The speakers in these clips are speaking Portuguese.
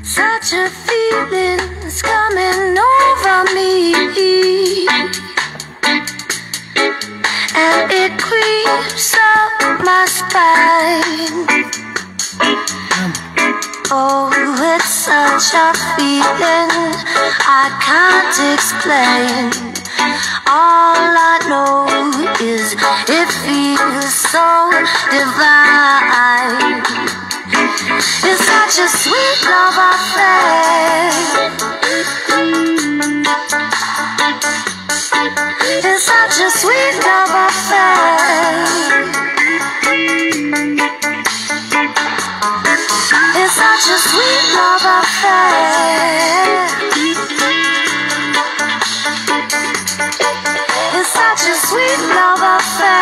Such a feeling's coming over me, and it creeps up my spine. Oh, it's such a feeling I can't explain. All I know is it feels so divine. It's such a sweet love affair. It's such a sweet love affair. It's such a sweet love affair. It's such a sweet love affair.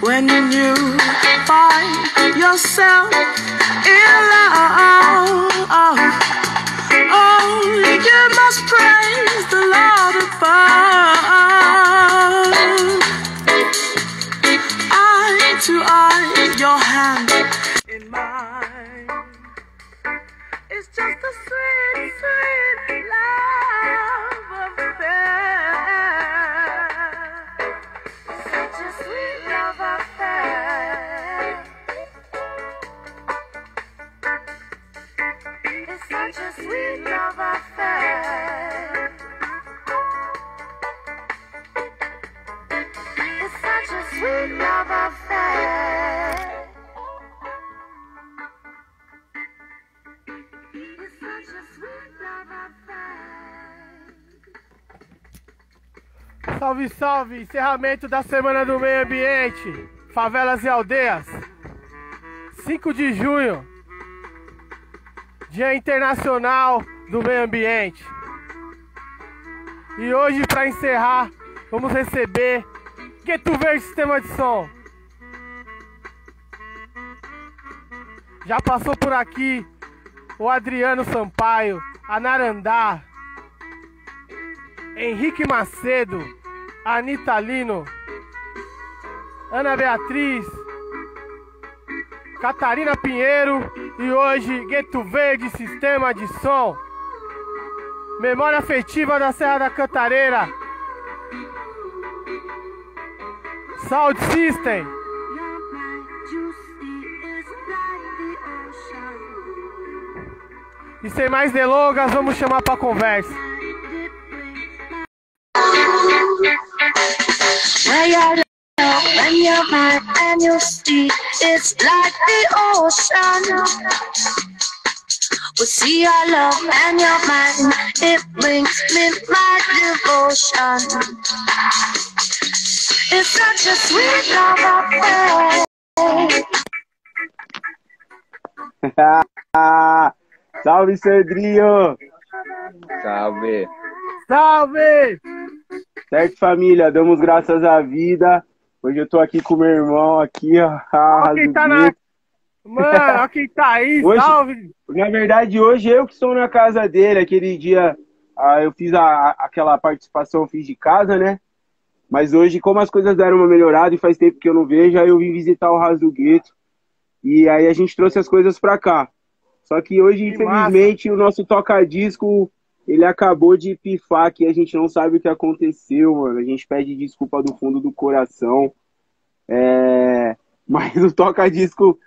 When you find yourself in love, oh, you must praise the Lord above. Eye to eye, your hand in mine. It's just a sweet, sweet love affair. Such a sweet love affair. It's such a sweet love affair. It's such a sweet love affair. It's such a sweet love affair. Salve, salve! Encerramento da Semana do Meio Ambiente, Favelas e Aldeias. 5 de junho, Dia Internacional do Meio Ambiente. E hoje, para encerrar, vamos receber Gueto Verde Sistema de Som. Já passou por aqui o Adriano Sampaio, a Narandá, Henrique Macedo, Anitta Lino, Ana Beatriz, Catarina Pinheiro e hoje Gueto Verde Sistema de Som. Memória afetiva da Serra da Cantareira. Sound System. E sem mais delongas, vamos chamar pra conversa. When you're mad and you see it's like the ocean. We see your love and your mind, it brings me my devotion. It's such a sweet love affair. Salve, Sandrinho! Salve! Salve! Certo, família? Damos graças à vida. Hoje eu tô aqui com meu irmão aqui, ó. Olha quem tá na... Mano, olha quem tá aí, hoje, salve! Na verdade, hoje eu que estou na casa dele. Aquele dia eu fiz aquela participação, eu fiz de casa, né? Mas hoje, como as coisas deram uma melhorada e faz tempo que eu não vejo, aí eu vim visitar o Raso do Gueto. E aí a gente trouxe as coisas pra cá. Só que hoje, que infelizmente, massa. O nosso toca-disco, ele acabou de pifar aqui. A gente não sabe o que aconteceu, mano. A gente pede desculpa do fundo do coração. Mas o toca-disco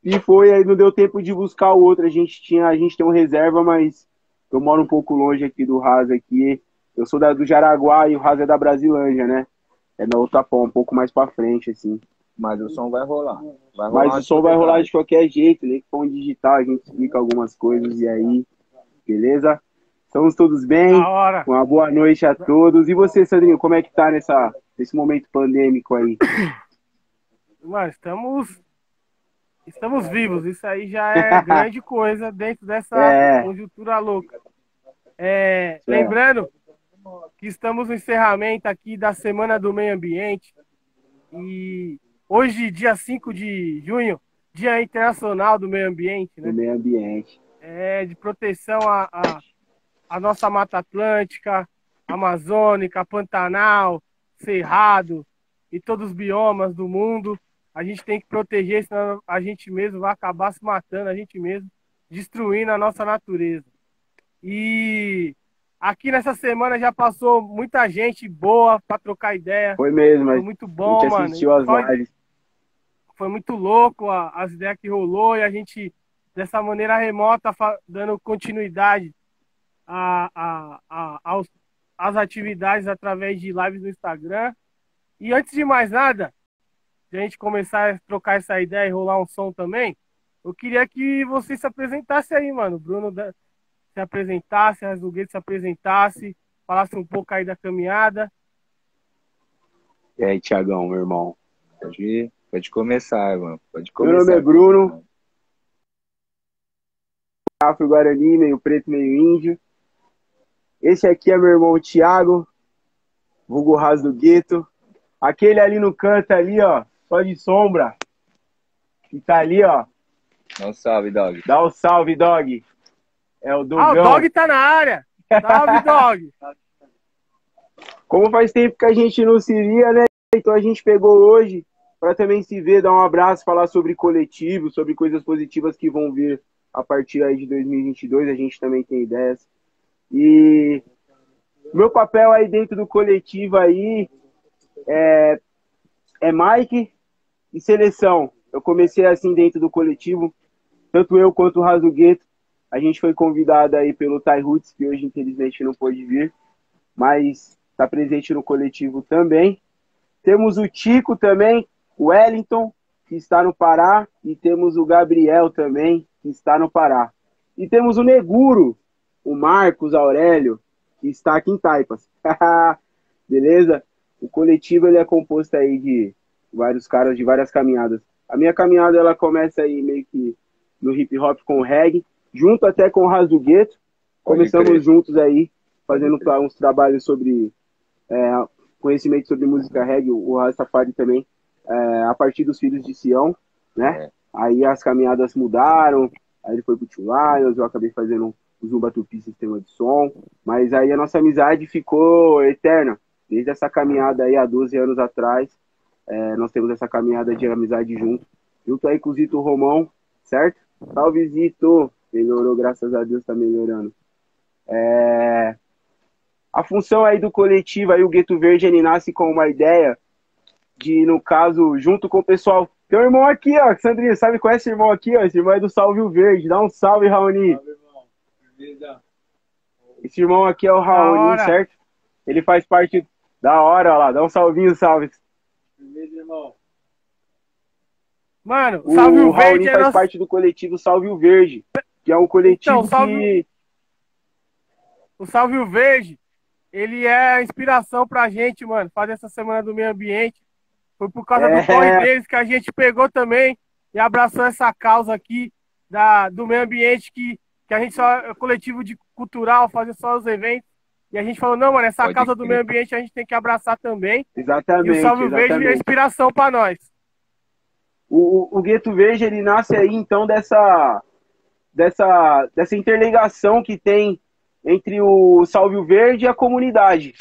pifou e aí não deu tempo de buscar o outro. A gente tem um reserva, mas eu moro um pouco longe aqui do Raso aqui. Eu sou do Jaraguá e o Raso é da Brasilândia, né? É na outra ponta, um pouco mais pra frente, assim. Mas o som vai rolar. Mas o som vai rolar de qualquer jeito, né? Com o digital a gente explica algumas coisas e aí, beleza? Estamos todos bem? Uma boa noite a todos. E você, Sandrinho, como é que tá nesse momento pandêmico aí? Mano, estamos vivos. Isso aí já é grande coisa dentro dessa conjuntura louca. Lembrando que estamos no encerramento aqui da Semana do Meio Ambiente. E hoje, dia 5 de junho, Dia Internacional do Meio Ambiente, né? Do meio ambiente. De proteção à nossa Mata Atlântica, Amazônica, Pantanal, Cerrado e todos os biomas do mundo. A gente tem que proteger, senão a gente mesmo vai acabar se matando, a gente mesmo, destruindo a nossa natureza. E aqui nessa semana já passou muita gente boa para trocar ideia. Foi mesmo, mas foi muito bom, mano. Assistiu as lives. Foi muito louco as ideias que rolou e a gente, dessa maneira remota, dando continuidade às atividades através de lives no Instagram. E antes de mais nada, de a gente começar a trocar essa ideia e rolar um som também, eu queria que você se apresentasse aí, mano. O Bruno se apresentasse, a Razdugueto se apresentasse, falasse um pouco aí da caminhada. E aí, Thiagão, meu irmão? Pode começar, mano. Pode Meu começar. nome é Bruno. Afro-Guarani, meio preto, meio índio. Esse aqui é meu irmão Thiago, vulgo Razdugueto. Aquele ali no canto ali, ó, só de sombra, que tá ali, ó. Dá um salve, Dog. Dá um salve, Dog. É o Dogão. O Dog tá na área. Salve, Dog. Como faz tempo que a gente não se via, né? Então a gente pegou hoje para também se ver, dar um abraço, falar sobre coletivo, sobre coisas positivas que vão vir a partir aí de 2022. A gente também tem ideias. E meu papel aí dentro do coletivo aí é Mike e seleção. Eu comecei assim dentro do coletivo, tanto eu quanto o Razdugueto. A gente foi convidado aí pelo Tai Roots, que hoje infelizmente não pôde vir, mas está presente no coletivo também. Temos o Tico também, o Wellington, que está no Pará, e temos o Gabriel também, que está no Pará. E temos o Neguro, o Marcos Aurélio, que está aqui em Taipas. Beleza? O coletivo ele é composto aí de vários caras, de várias caminhadas. A minha caminhada ela começa aí meio que no hip hop com o reggae, junto até com o Razdugueto. Começamos juntos aí, fazendo uns trabalhos sobre conhecimento sobre música reggae, o Rastafari também, a partir dos Filhos de Sião, né? Aí as caminhadas mudaram, aí ele foi pro Two Lions, eu acabei fazendo o Zumba Tupi Sistema de Som, mas aí a nossa amizade ficou eterna. Desde essa caminhada aí há 12 anos atrás, nós temos essa caminhada de amizade junto aí com o Zito Romão, certo? Salve, Zito! Melhorou, graças a Deus tá melhorando. A função aí do coletivo, aí o Gueto Verde, ele nasce com uma ideia de, no caso, junto com o pessoal. Tem um irmão aqui, ó, Sandrinho, sabe qual é esse irmão aqui, ó? Esse irmão é do Salve o Verde. Dá um salve, Raoni. Salve, irmão. Beleza. Esse irmão aqui é o Raoni, certo? Ele faz parte da hora, ó lá. Dá um salvinho, salve. Beleza, irmão. Mano, Salve o Verde Raoni faz parte do coletivo Salve o Verde, que é um coletivo que... O Salve o Verde, ele é a inspiração pra gente, mano, fazer essa Semana do Meio Ambiente. Foi por causa do corre deles que a gente pegou também e abraçou essa causa aqui do meio ambiente, que a gente só é coletivo de cultural, fazer só os eventos. E a gente falou, não, mano, essa causa do meio ambiente a gente tem que abraçar também. Exatamente. E o Salve o Verde é a inspiração pra nós. O Gueto Verde, ele nasce aí, então, dessa interligação que tem entre o Salve o Verde e a comunidade.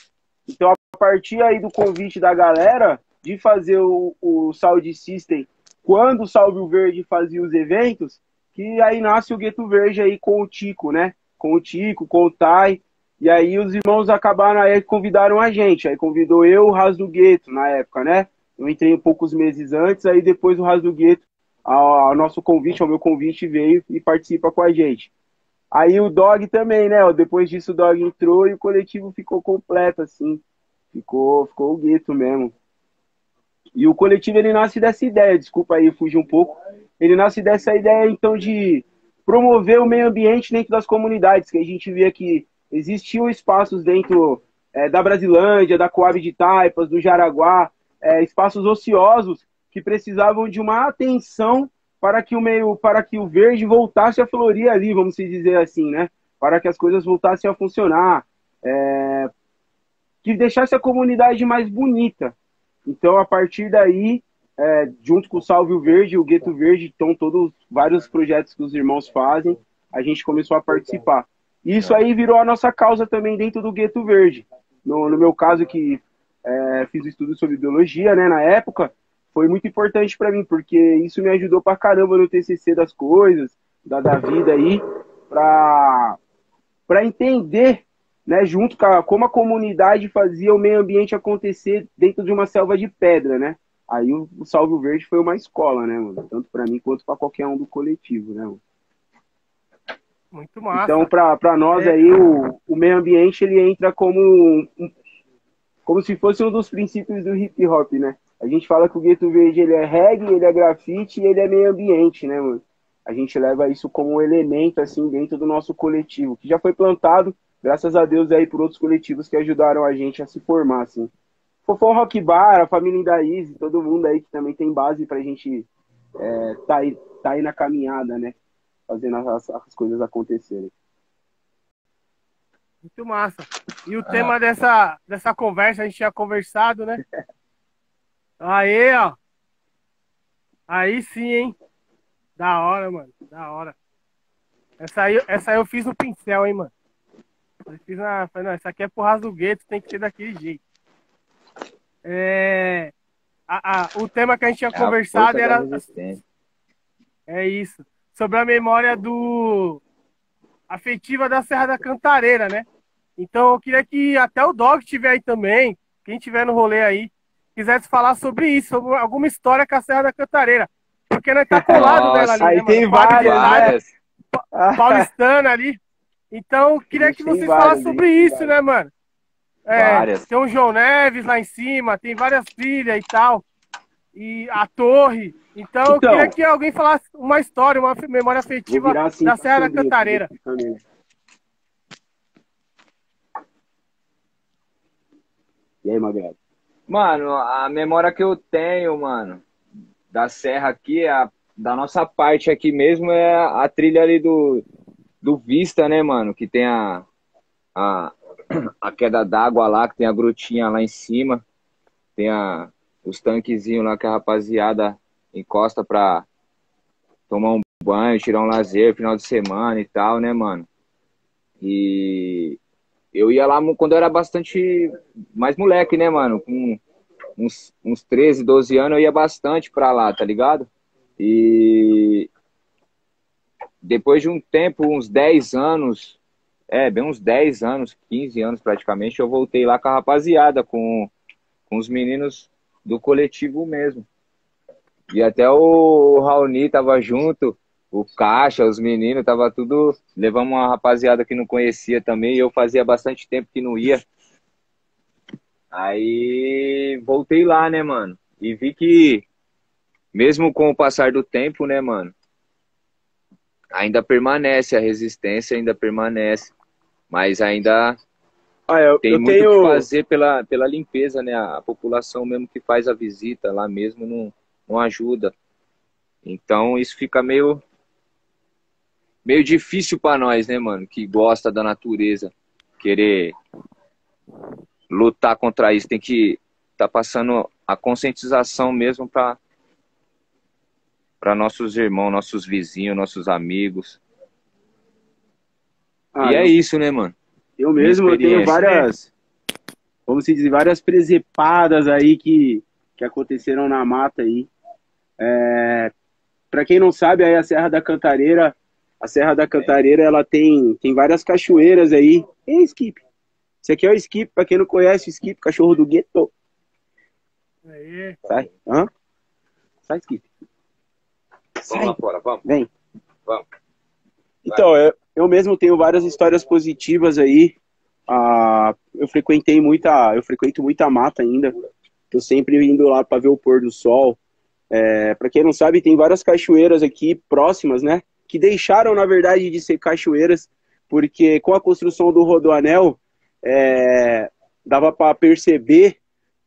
Então, a partir aí do convite da galera de fazer o Sound System, quando o Salve o Verde fazia os eventos, que aí nasce o Gueto Verde aí com o Tico, né? Com o Tico, com o Tai. E aí os irmãos acabaram, aí convidaram a gente. Aí convidou eu, o Razdugueto, na época, né? Eu entrei poucos meses antes, aí depois o Razdugueto, ao nosso convite, ao meu convite, veio e participa com a gente. Aí o Dog também, né? Depois disso o Dog entrou e o coletivo ficou completo, assim. Ficou o gueto mesmo. E o coletivo, ele nasce dessa ideia, desculpa aí, fugir um pouco. Ele nasce dessa ideia, então, de promover o meio ambiente dentro das comunidades, que a gente via que existiam espaços dentro da Brasilândia, da Coab de Taipas, do Jaraguá, espaços ociosos, que precisavam de uma atenção para que o verde voltasse a florir ali, vamos dizer assim, né? Para que as coisas voltassem a funcionar, que deixasse a comunidade mais bonita. Então, a partir daí, junto com o Salve o Verde, o Gueto Verde, estão todos vários projetos que os irmãos fazem, a gente começou a participar. E isso aí virou a nossa causa também dentro do Gueto Verde. No meu caso, que fiz estudo sobre biologia, né, na época, foi muito importante para mim, porque isso me ajudou pra caramba no TCC das coisas, da vida aí, para entender, né, junto com como a comunidade fazia o meio ambiente acontecer dentro de uma selva de pedra, né? Aí o Salve o Verde foi uma escola, né, mano? Tanto para mim quanto para qualquer um do coletivo, né, mano? Muito massa. Então, para nós aí, o meio ambiente, ele entra como se fosse um dos princípios do hip hop, né? A gente fala que o Gueto Verde, ele é reggae, ele é grafite e ele é meio ambiente, né, mano? A gente leva isso como um elemento, assim, dentro do nosso coletivo, que já foi plantado, graças a Deus, aí por outros coletivos que ajudaram a gente a se formar, assim. Fofão Rock Bar, a família Indaíse, todo mundo aí que também tem base pra gente tá aí na caminhada, né? Fazendo as coisas acontecerem. Muito massa. E o tema dessa conversa, a gente tinha conversado, né? Aí, ó. Aí sim, hein? Da hora, mano. Da hora. Essa aí eu fiz no pincel, hein, mano. Eu fiz falei, não, essa aqui é pro raso do gueto, tem que ser daquele jeito. O tema que a gente tinha conversado era... É isso. Sobre a memória afetiva da Serra da Cantareira, né? Então eu queria que até o Dog estiver aí também, quem estiver no rolê aí, quisesse falar sobre isso, sobre alguma história com a Serra da Cantareira. Porque nós tá colado nela ali, aí né, tem mano? várias. Paulistana ali. Então eu queria que vocês falassem sobre isso, né, mano? Tem o João Neves lá em cima, tem várias trilhas e tal. E a torre. Então eu queria que alguém falasse uma história, uma memória afetiva assim, da Serra da Cantareira. E aí, Magrelo? Mano, a memória que eu tenho, mano, da serra aqui, da nossa parte aqui mesmo, é a trilha ali do Vista, né, mano? Que tem a queda d'água lá, que tem a grutinha lá em cima. Tem os tanquezinhos lá que a rapaziada encosta pra tomar um banho, tirar um lazer, final de semana e tal, né, mano? E eu ia lá quando eu era bastante mais moleque, né, mano? Com uns 13, 12 anos eu ia bastante pra lá, tá ligado? E depois de um tempo, uns 10 anos, bem uns 10 anos, 15 anos praticamente, eu voltei lá com a rapaziada, com os meninos do coletivo mesmo. E até o Raoni tava junto, o Caixa, os meninos, tava tudo... Levamos uma rapaziada que não conhecia também, e eu fazia bastante tempo que não ia. Aí voltei lá, né, mano? E vi que, mesmo com o passar do tempo, né, mano, ainda permanece, a resistência ainda permanece. Mas ainda tem muito o que fazer pela limpeza, né? A população mesmo que faz a visita lá mesmo não ajuda. Então isso fica meio difícil para nós, né, mano? Que gosta da natureza, querer lutar contra isso. Tem que tá passando a conscientização mesmo para nossos irmãos, nossos vizinhos, nossos amigos. E é isso, né, mano? Eu mesmo tenho várias, vamos dizer, várias presepadas aí que aconteceram na mata aí. Para quem não sabe, aí a Serra da Cantareira, ela tem várias cachoeiras aí. Ei, Skip. Esse aqui é o Skip, para quem não conhece, o Skip, cachorro do gueto. Aí. Sai. Sai, Skip. Vamos lá fora, vamos. Vem. Vamos. Então, eu mesmo tenho várias histórias positivas aí. Eu frequento muita mata ainda. Tô sempre indo lá para ver o pôr do sol. Para quem não sabe, tem várias cachoeiras aqui próximas, né? Que deixaram, na verdade, de ser cachoeiras, porque com a construção do Rodoanel, dava para perceber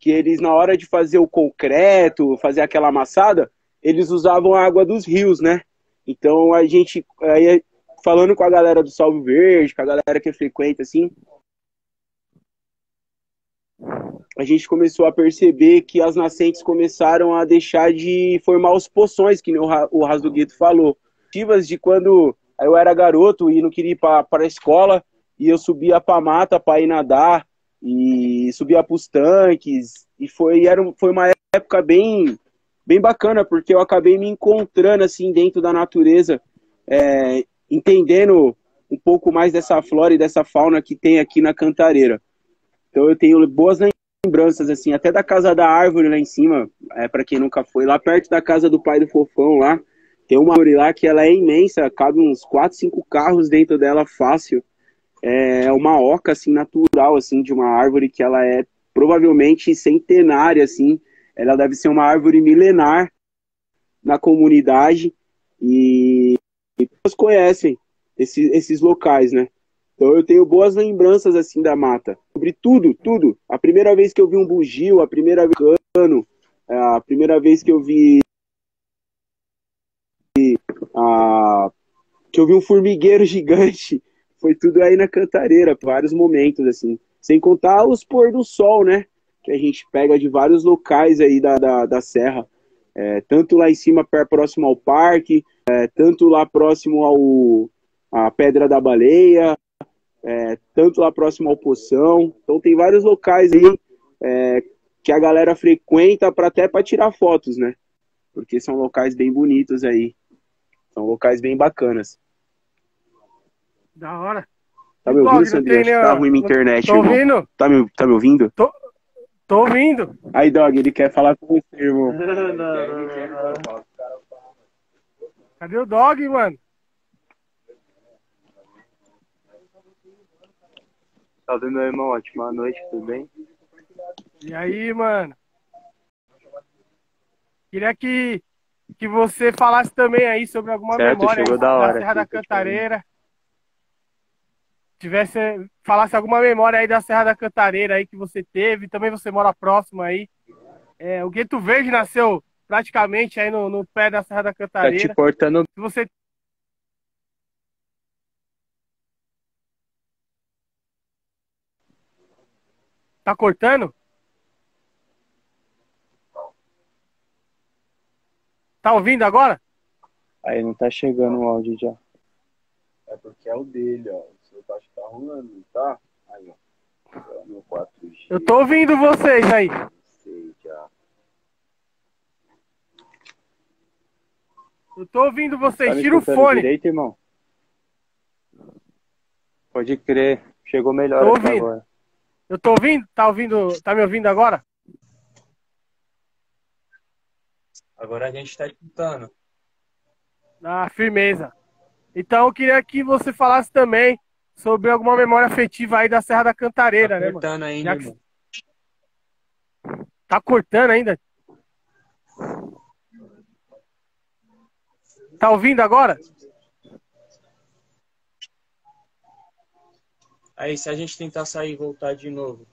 que eles, na hora de fazer o concreto, fazer aquela amassada, eles usavam a água dos rios, né? Então a gente, aí, falando com a galera do Salve Verde, com a galera que frequenta, assim, a gente começou a perceber que as nascentes começaram a deixar de formar os poções, que nem o Ras do Gueto falou. De quando eu era garoto e não queria ir para a escola, e eu subia para a mata para ir nadar, e subia para os tanques, e foi uma época bem bacana, porque eu acabei me encontrando assim dentro da natureza, entendendo um pouco mais dessa flora e dessa fauna que tem aqui na Cantareira. Então eu tenho boas lembranças, assim, até da Casa da Árvore lá em cima, para quem nunca foi, lá perto da casa do pai do Fofão lá, tem uma árvore lá que ela é imensa, cabe uns 4, 5 carros dentro dela fácil. É uma oca, assim, natural, assim, de uma árvore que ela é provavelmente centenária, assim, ela deve ser uma árvore milenar na comunidade e todos conhecem esses locais, né? Então eu tenho boas lembranças, assim, da mata. Sobre tudo, tudo. A primeira vez que eu vi um bugio, a primeira vez que eu vi um cano, a primeira vez que eu vi um formigueiro gigante, foi tudo aí na Cantareira, vários momentos, assim. Sem contar os pôr do sol, né? Que a gente pega de vários locais aí da serra. Tanto lá em cima, próximo ao parque, tanto lá próximo à Pedra da Baleia, tanto lá próximo ao Poção. Então tem vários locais aí que a galera frequenta até para tirar fotos, né? Porque são locais bem bonitos aí. São locais bem bacanas. Da hora. Tá me ouvindo, Sandrinho? Acho que tá ruim minha internet, tô irmão. Ouvindo? Tá me ouvindo? Tô ouvindo. Aí, Dog, ele quer falar com você, irmão. Cadê o Dog, mano? Salve, meu irmão. Ótima noite, tudo bem? E aí, mano? Queria que você falasse também aí sobre alguma memória aí da Serra da Cantareira. Falasse alguma memória aí da Serra da Cantareira aí que você teve. Também você mora próximo aí. O Gueto Verde nasceu praticamente aí no pé da Serra da Cantareira. Tá te cortando. Se você... Tá cortando? Tá ouvindo agora? Aí não tá chegando o áudio já. É porque é o dele, ó. O seu tá rolando, tá? Aí, ó. É meu 4G. Eu tô ouvindo vocês aí. Sei já. Eu tô ouvindo vocês. Tá Tira o fone. Direito, irmão? Pode crer. Chegou melhor Tô aqui ouvindo. agora. Eu tô ouvindo? Tá me ouvindo agora? Agora a gente tá escutando. Ah, firmeza. Então eu queria que você falasse também sobre alguma memória afetiva aí da Serra da Cantareira, né, mano? Tá cortando ainda, irmão. Tá cortando ainda? Tá ouvindo agora? Aí, se a gente tentar sair e voltar de novo,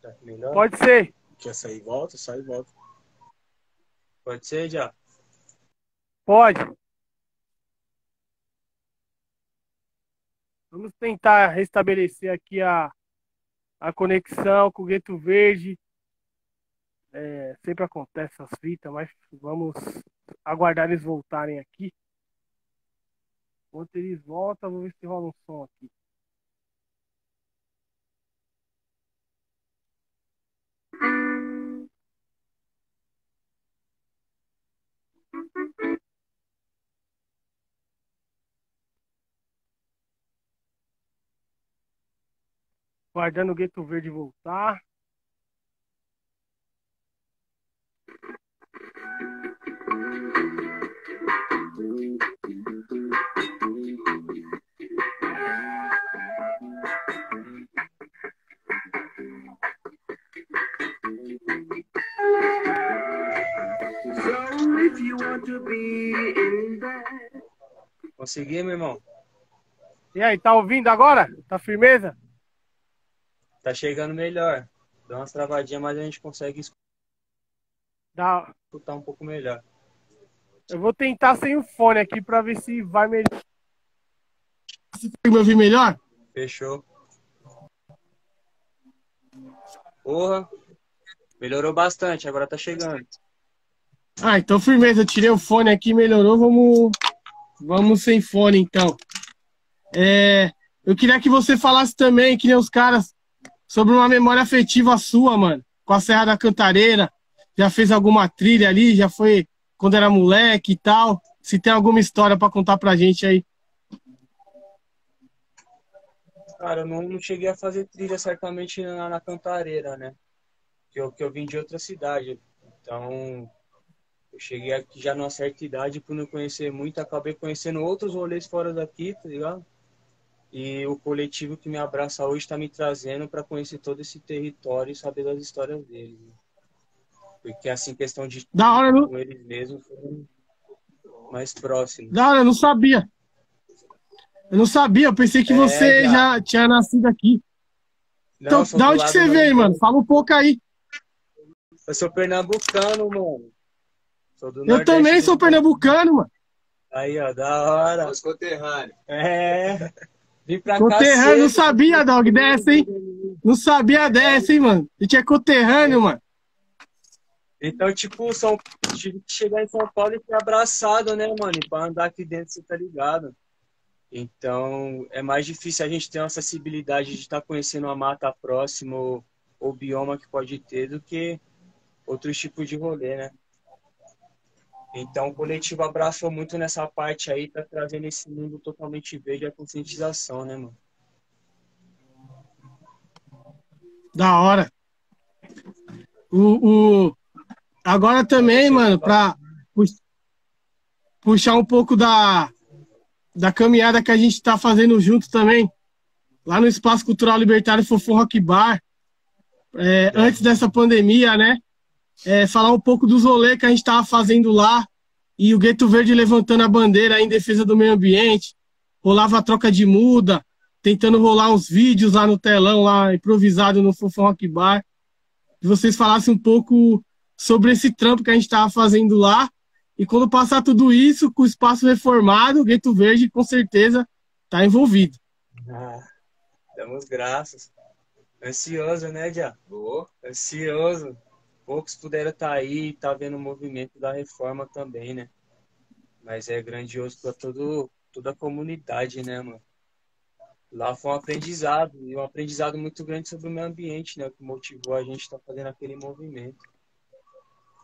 tá melhor? Pode ser. Quer sair e volta? Sai e volta. Pode ser, já? Pode. Vamos tentar restabelecer aqui a conexão com o Gueto Verde. Sempre acontece essas fitas, mas vamos aguardar eles voltarem aqui. Enquanto eles voltam, vou ver se rola um som aqui. Guardando o Gueto Verde voltar. Consegui, meu irmão? E aí, tá ouvindo agora? Tá firmeza? Tá chegando melhor. Dá umas travadinhas, mas a gente consegue Dá... escutar um pouco melhor. Eu vou tentar sem o fone aqui pra ver se vai melhor. Você consegue me ouvir melhor? Fechou. Porra, melhorou bastante, agora tá chegando. Ah, então firmeza. Eu tirei o fone aqui, melhorou. Vamos sem fone, então. Eu queria que você falasse também, que nem os caras, sobre uma memória afetiva sua, mano, com a Serra da Cantareira. Já fez alguma trilha ali? Já foi quando era moleque e tal? Se tem alguma história pra contar pra gente aí. Cara, eu não cheguei a fazer trilha certamente na Cantareira, né? Que eu vim de outra cidade. Então, eu cheguei aqui já numa certa idade, por não conhecer muito, acabei conhecendo outros rolês fora daqui, tá ligado? E o coletivo que me abraça hoje está me trazendo para conhecer todo esse território e saber das histórias deles, né? Porque, assim, questão de Da hora, não, com eles mesmos, foram mais próximos. da hora, eu não sabia. Eu não sabia, eu pensei que É, você já. já tinha nascido aqui. Não, Então, sou da do onde que lado você veio, mano? nordeste. Fala um pouco aí. Eu sou pernambucano, mano. Sou do Eu Nordeste também do sou Brasil. pernambucano, mano. Aí, ó, da hora. Os conterrâneos. É. Vim pra cá Conterrâneo, não cedo. sabia, dog, dessa, hein? Não sabia dessa, hein, mano? A gente é conterrâneo, mano. Então, tipo, tive que chegar em São Paulo e ser abraçado, né, mano? E pra andar aqui dentro, você tá ligado? Então, é mais difícil a gente ter uma acessibilidade de estar conhecendo uma mata próxima ou bioma que pode ter do que outros tipos de rolê, né? Então, o coletivo abraçou muito nessa parte aí, tá trazendo esse mundo totalmente verde a conscientização, né, mano? Da hora. Agora Mas também, você mano, pra puxar um pouco da caminhada que a gente tá fazendo junto também, lá no Espaço Cultural Libertário Fofo Rock Bar, antes dessa pandemia, né? Falar um pouco dos rolês que a gente tava fazendo lá, e o Gueto Verde levantando a bandeira em defesa do meio ambiente, rolava a troca de muda, tentando rolar uns vídeos lá no telão, lá improvisado no Fofo Rock Bar. Que vocês falassem um pouco sobre esse trampo que a gente estava fazendo lá. E quando passar tudo isso, com o espaço reformado, o Gueto Verde com certeza está envolvido. Ah, damos graças. Ansioso, né, Dia? Boa. Ansioso. Poucos puderam estar aí e tá vendo o movimento da reforma também, né? Mas é grandioso para toda a comunidade, né, mano? Lá foi um aprendizado, e um aprendizado muito grande sobre o meio ambiente, né? Que motivou a gente a estar fazendo aquele movimento.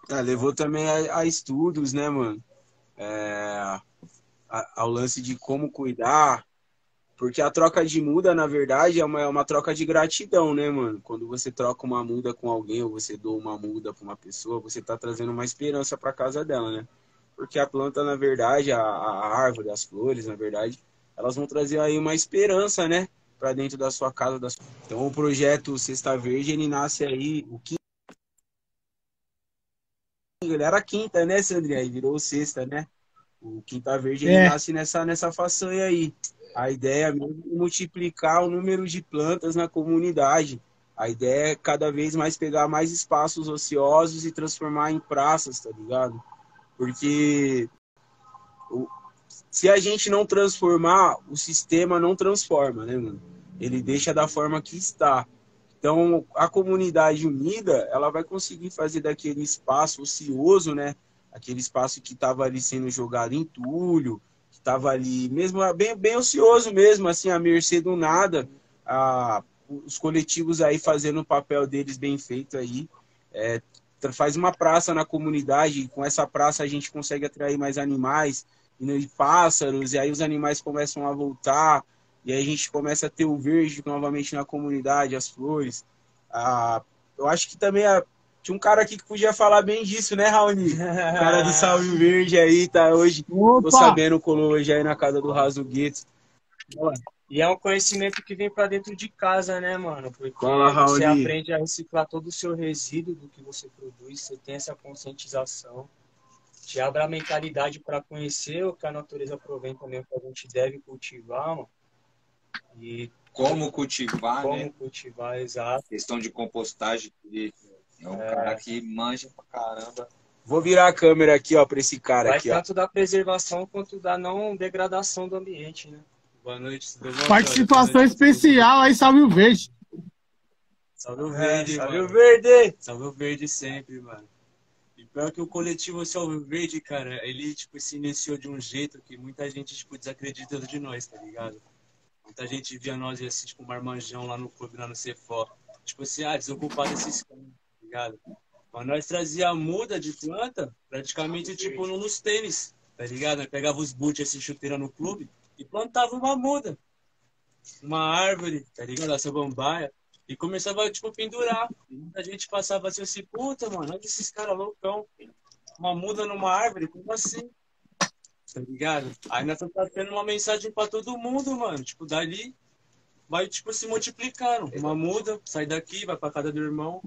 Levou também a estudos, né, mano? Ao lance de como cuidar, porque a troca de muda, na verdade, é uma troca de gratidão, né, mano? Quando você troca uma muda com alguém ou você doa uma muda para uma pessoa, você tá trazendo uma esperança para casa dela, né? Porque a planta, na verdade, a árvore, as flores, na verdade, elas vão trazer aí uma esperança, né? Para dentro da sua casa. Então, o projeto Cesta Verde, ele nasce aí, ele era quinta, né, Sandrinha? Aí virou sexta, né? O Quinta Verde, ele É, nasce nessa façanha aí. A ideia é mesmo multiplicar o número de plantas na comunidade. A ideia é cada vez mais pegar mais espaços ociosos e transformar em praças, tá ligado? Porque se a gente não transformar, o sistema não transforma, né, mano? Ele deixa da forma que está. Então, a comunidade unida, ela vai conseguir fazer daquele espaço ocioso, né? Aquele espaço que estava ali sendo jogado em entulho, que estava ali mesmo bem ocioso mesmo, assim, à mercê do nada. Os coletivos aí fazendo o papel deles bem feito aí. Faz uma praça na comunidade, e com essa praça a gente consegue atrair mais animais e pássaros, e aí os animais começam a voltar, e aí a gente começa a ter o verde novamente na comunidade, as flores. Eu acho que também tinha um cara aqui que podia falar bem disso, né, Raoni? O cara do Salve Verde aí, tá hoje, tô opa! sabendo, colou hoje aí na casa do Raso Gueto. E é um conhecimento que vem para dentro de casa, né, mano? Porque Fala, você Raoni. aprende a reciclar todo o seu resíduo do que você produz, você tem essa conscientização, te abre a mentalidade para conhecer o que a natureza provém também, que a gente deve cultivar, mano. E como cultivar, como né? cultivar, exato. Questão de compostagem. Ele é um cara que manja pra caramba. Vou virar a câmera aqui, ó, pra esse cara Vai aqui, ó. tanto da preservação quanto da não degradação do ambiente, né? Boa noite, tudo bom? Participação especial aí, Salve o Verde. Salve o Verde, Salve mano. o Verde! Salve o Verde sempre, mano. E pior que o coletivo Salve o Verde, cara, ele, tipo, se iniciou de um jeito que muita gente, tipo, desacredita de nós, tá ligado? Muita gente via nós assim, tipo, marmanjão lá no clube, lá no Cefó. Tipo assim, desocupado esses caras, tá ligado? Mas nós trazia a muda de planta, praticamente, tipo, nos tênis, tá ligado? Nós pegava os boot, assim, chuteira no clube e plantava uma muda, uma árvore, tá ligado? A samambaia. E começava, tipo, a pendurar. E muita gente passava assim, puta, mano, olha esses caras loucão. Uma muda numa árvore, como assim? Tá ligado? Aí nós tá tendo uma mensagem pra todo mundo, mano. Tipo, dali vai, tipo, se multiplicando. Uma muda, sai daqui, vai pra casa do irmão,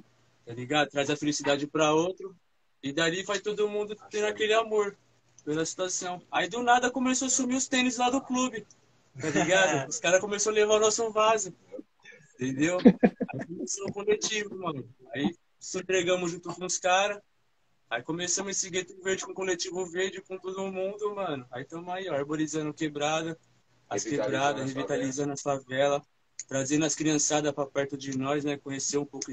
tá ligado? Traz a felicidade pra outro. E dali vai todo mundo tendo aquele amor pela situação. Aí do nada começou a sumir os tênis lá do clube, tá ligado? Os caras começaram a levar o nosso vaso, entendeu? Aí começou o coletivo, mano. Aí se entregamos junto com os caras. Aí começamos esse gueto verde com o coletivo verde, com todo mundo, mano. Aí estamos aí, ó, arborizando quebrada, as quebradas, revitalizando as favelas, trazendo as criançadas para perto de nós, né? Conhecer um pouco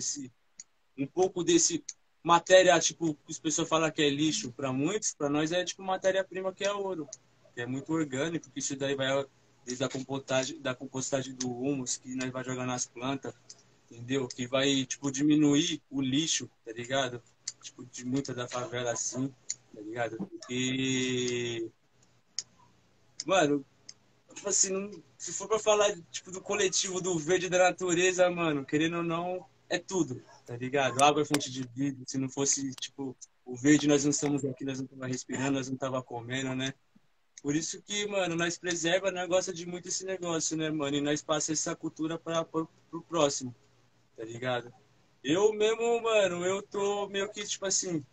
desse matéria, tipo, que as pessoas falam que é lixo para muitos, para nós é tipo matéria-prima que é ouro, que é muito orgânico, que isso daí vai desde da compostagem do humus que nós vai jogar nas plantas, entendeu? Que vai, tipo, diminuir o lixo, tá ligado? Tipo, de muita da favela assim, tá ligado? Porque, mano, tipo assim, se for pra falar, tipo, do coletivo do verde da natureza, mano, querendo ou não, é tudo, tá ligado? Água é fonte de vida, se não fosse, tipo, o verde, nós não estamos aqui, nós não tava respirando, nós não tava comendo, né? Por isso que, mano, nós preserva, nós gosta de muito esse negócio, né, mano? E nós passa essa cultura pro próximo, tá ligado? Eu mesmo, mano, eu tô meio que, tipo assim,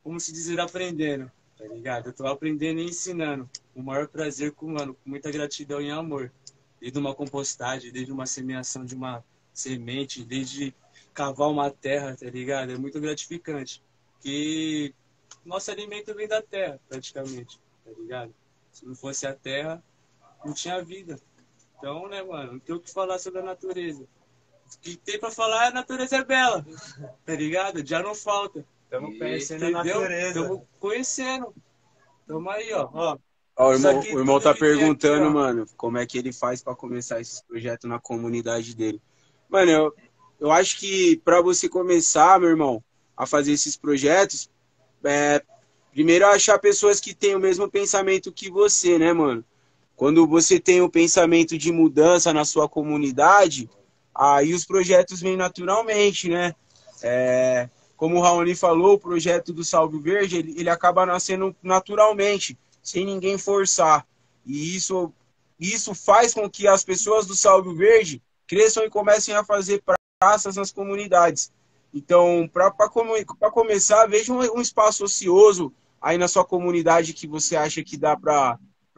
como se dizer, aprendendo, tá ligado? Eu tô aprendendo e ensinando. O maior prazer com, mano, com muita gratidão e amor. Desde uma compostagem, desde uma semeação de uma semente, desde cavar uma terra, tá ligado? É muito gratificante. Que nosso alimento vem da terra, praticamente, tá ligado? Se não fosse a terra, não tinha vida. Então, né, mano, não tem o que falar sobre a natureza. O que tem pra falar é a natureza é bela, tá ligado? Já não falta. Estamos Conhecendo a natureza. Estamos conhecendo. Estamos aí, ó. Ó, o Isso irmão, aqui o irmão tudo tá que tem perguntando, aqui, ó. mano, como é que ele faz pra começar esses projetos na comunidade dele. Mano, eu acho que pra você começar, meu irmão, a fazer esses projetos, primeiro achar pessoas que têm o mesmo pensamento que você, né, mano? Quando você tem o pensamento de mudança na sua comunidade, aí os projetos vêm naturalmente, né? Como o Raoni falou, o projeto do Salve Verde, ele acaba nascendo naturalmente, sem ninguém forçar. E isso faz com que as pessoas do Salve Verde cresçam e comecem a fazer praças nas comunidades. Então, para começar, veja um espaço ocioso aí na sua comunidade que você acha que dá para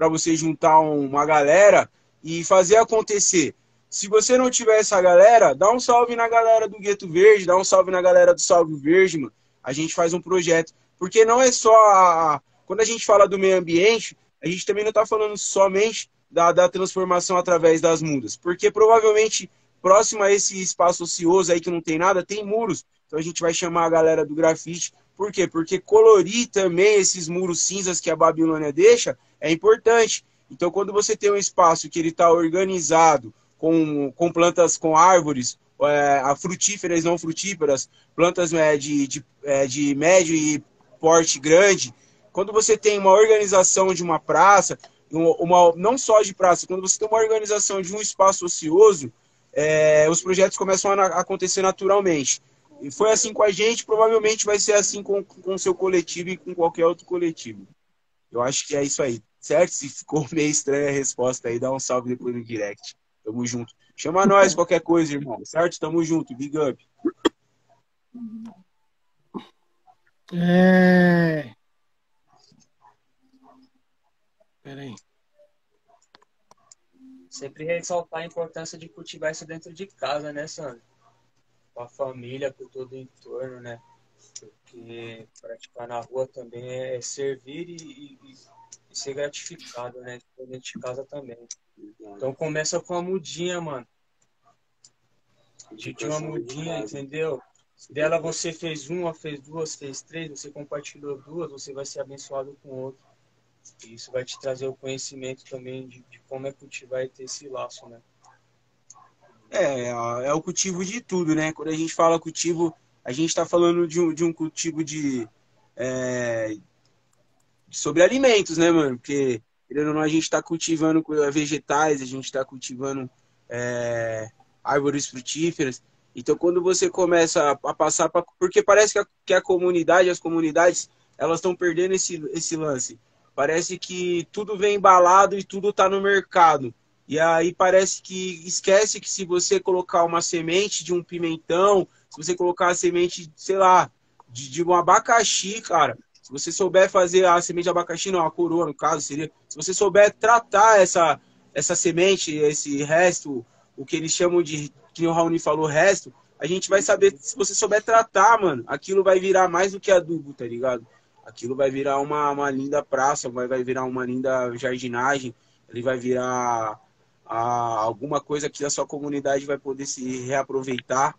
você juntar uma galera e fazer acontecer. Se você não tiver essa galera, dá um salve na galera do Gueto Verde, dá um salve na galera do Salve Verde, mano. A gente faz um projeto. Porque não é só quando a gente fala do meio ambiente, a gente também não está falando somente da transformação através das mudas. Porque provavelmente próximo a esse espaço ocioso aí que não tem nada, tem muros. Então a gente vai chamar a galera do grafite. Por quê? Porque colorir também esses muros cinzas que a Babilônia deixa é importante. Então quando você tem um espaço que ele está organizado, com plantas, com árvores, frutíferas e não frutíferas, plantas de médio e porte grande. Quando você tem uma organização de uma praça, não só de praça, quando você tem uma organização de um espaço ocioso, os projetos começam a acontecer naturalmente. E foi assim com a gente, provavelmente vai ser assim com o seu coletivo e com qualquer outro coletivo. Eu acho que é isso aí, certo? Se ficou meio estranha a resposta aí, dá um salve depois no direct. Tamo junto. Chama nós qualquer coisa, irmão. Certo? Tamo junto. Big up. Peraí. sempre ressaltar a importância de cultivar isso dentro de casa, né, Sandro? Com a família, com todo o entorno, né? Porque praticar na rua também é servir e ser gratificado, né? Dentro de casa também. Então começa com a mudinha, mano. De uma mudinha, entendeu? Dela você fez uma, fez duas, fez três, você compartilhou duas, você vai ser abençoado com outra. E isso vai te trazer o conhecimento também de como é cultivar e ter esse laço, né? É o cultivo de tudo, né? Quando a gente fala cultivo, a gente está falando de um cultivo sobre alimentos, né, mano? Porque, querendo ou não, a gente está cultivando vegetais, a gente está cultivando árvores frutíferas. Então, quando você começa a passar porque parece que a comunidade, as comunidades, elas estão perdendo esse lance. Parece que tudo vem embalado e tudo está no mercado. E aí parece que esquece que se você colocar uma semente de um pimentão, se você colocar a semente, sei lá, de um abacaxi, cara, se você souber fazer a semente de abacaxi, não, a coroa no caso seria, se você souber tratar essa semente, esse resto, o que eles chamam de, que o Raoni falou, resto, a gente vai saber, se você souber tratar, mano, aquilo vai virar mais do que adubo, tá ligado? Aquilo vai virar uma linda praça, vai virar uma linda jardinagem, ele vai virar alguma coisa que a sua comunidade vai poder se reaproveitar.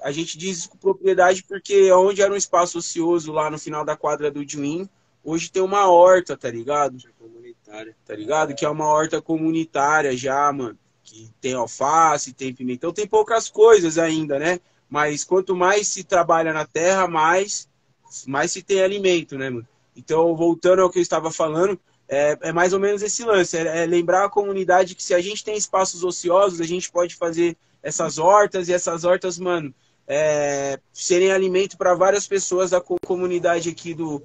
A gente diz isso com propriedade porque onde era um espaço ocioso lá no final da quadra do Juin, hoje tem uma horta, tá ligado? Comunitária. Tá ligado? Que é uma horta comunitária já, mano. Que tem alface, tem pimentão, tem poucas coisas ainda, né? Mas quanto mais se trabalha na terra, mais se tem alimento, né, mano? Então, voltando ao que eu estava falando, é mais ou menos esse lance, lembrar a comunidade que se a gente tem espaços ociosos, a gente pode fazer essas hortas, e essas hortas, mano, serem alimento para várias pessoas da comunidade aqui do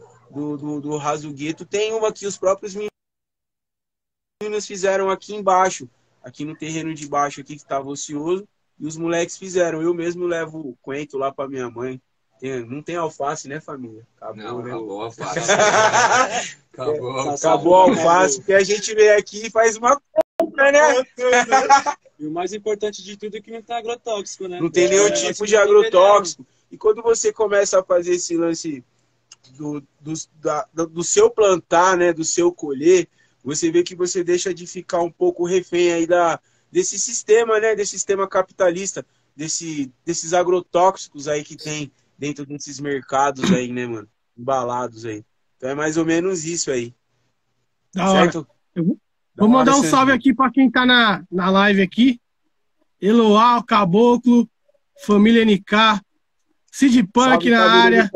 Raso Gueto. Tem uma que os próprios meninos fizeram aqui embaixo, aqui no terreno de baixo, aqui que estava ocioso, e os moleques fizeram. Eu mesmo levo o coentro lá para minha mãe. Não tem alface, né, família? Acabou, né? Acabou a alface. Acabou a alface, porque a gente vem aqui e faz uma compra, né? E o mais importante de tudo é que não tem agrotóxico, né? Não tem nenhum tipo de agrotóxico. E quando você começa a fazer esse lance do seu plantar, né, do seu colher, você vê que você deixa de ficar um pouco refém aí desse sistema, né, desse sistema capitalista, desses agrotóxicos aí que tem dentro desses mercados aí, né, mano? Embalados aí. Então é mais ou menos isso aí. Da certo? Hora. Vou mandar um salve aqui para quem tá na live aqui. Eloá, Caboclo, Família NK, Cid Punk na área.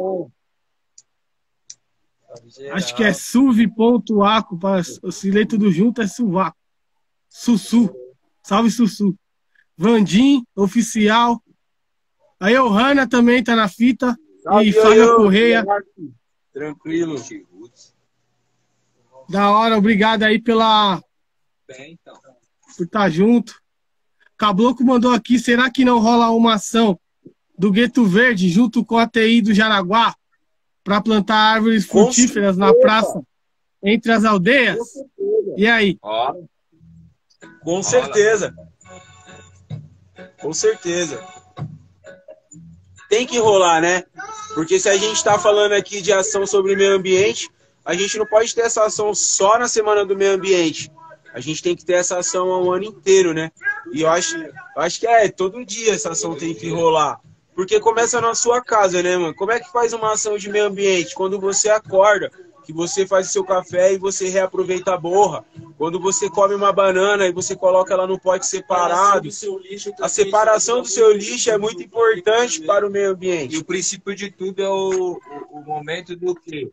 Acho que é suv.aco, se ler tudo junto é suvaco. Sussu. Salve, Sussu. Vandim, oficial. A Johanna também tá na fita. Salve, e Fábio Correia. Tranquilo. Da hora, obrigado aí por estar junto. Caboclo mandou aqui, será que não rola uma ação do Gueto Verde junto com a TI do Jaraguá para plantar árvores frutíferas na praça entre as aldeias? E aí? Com certeza. Com certeza. Tem que rolar, né? Porque se a gente está falando aqui de ação sobre o meio ambiente, a gente não pode ter essa ação só na Semana do Meio Ambiente. A gente tem que ter essa ação o ano inteiro, né? E eu acho que todo dia essa ação tem que rolar. Porque começa na sua casa, né, mano? Como é que faz uma ação de meio ambiente? Quando você acorda, que você faz o seu café e você reaproveita a borra. Quando você come uma banana e você coloca ela no pote separado. A separação do seu lixo é muito importante para o meio ambiente. E o princípio de tudo é o momento do quê?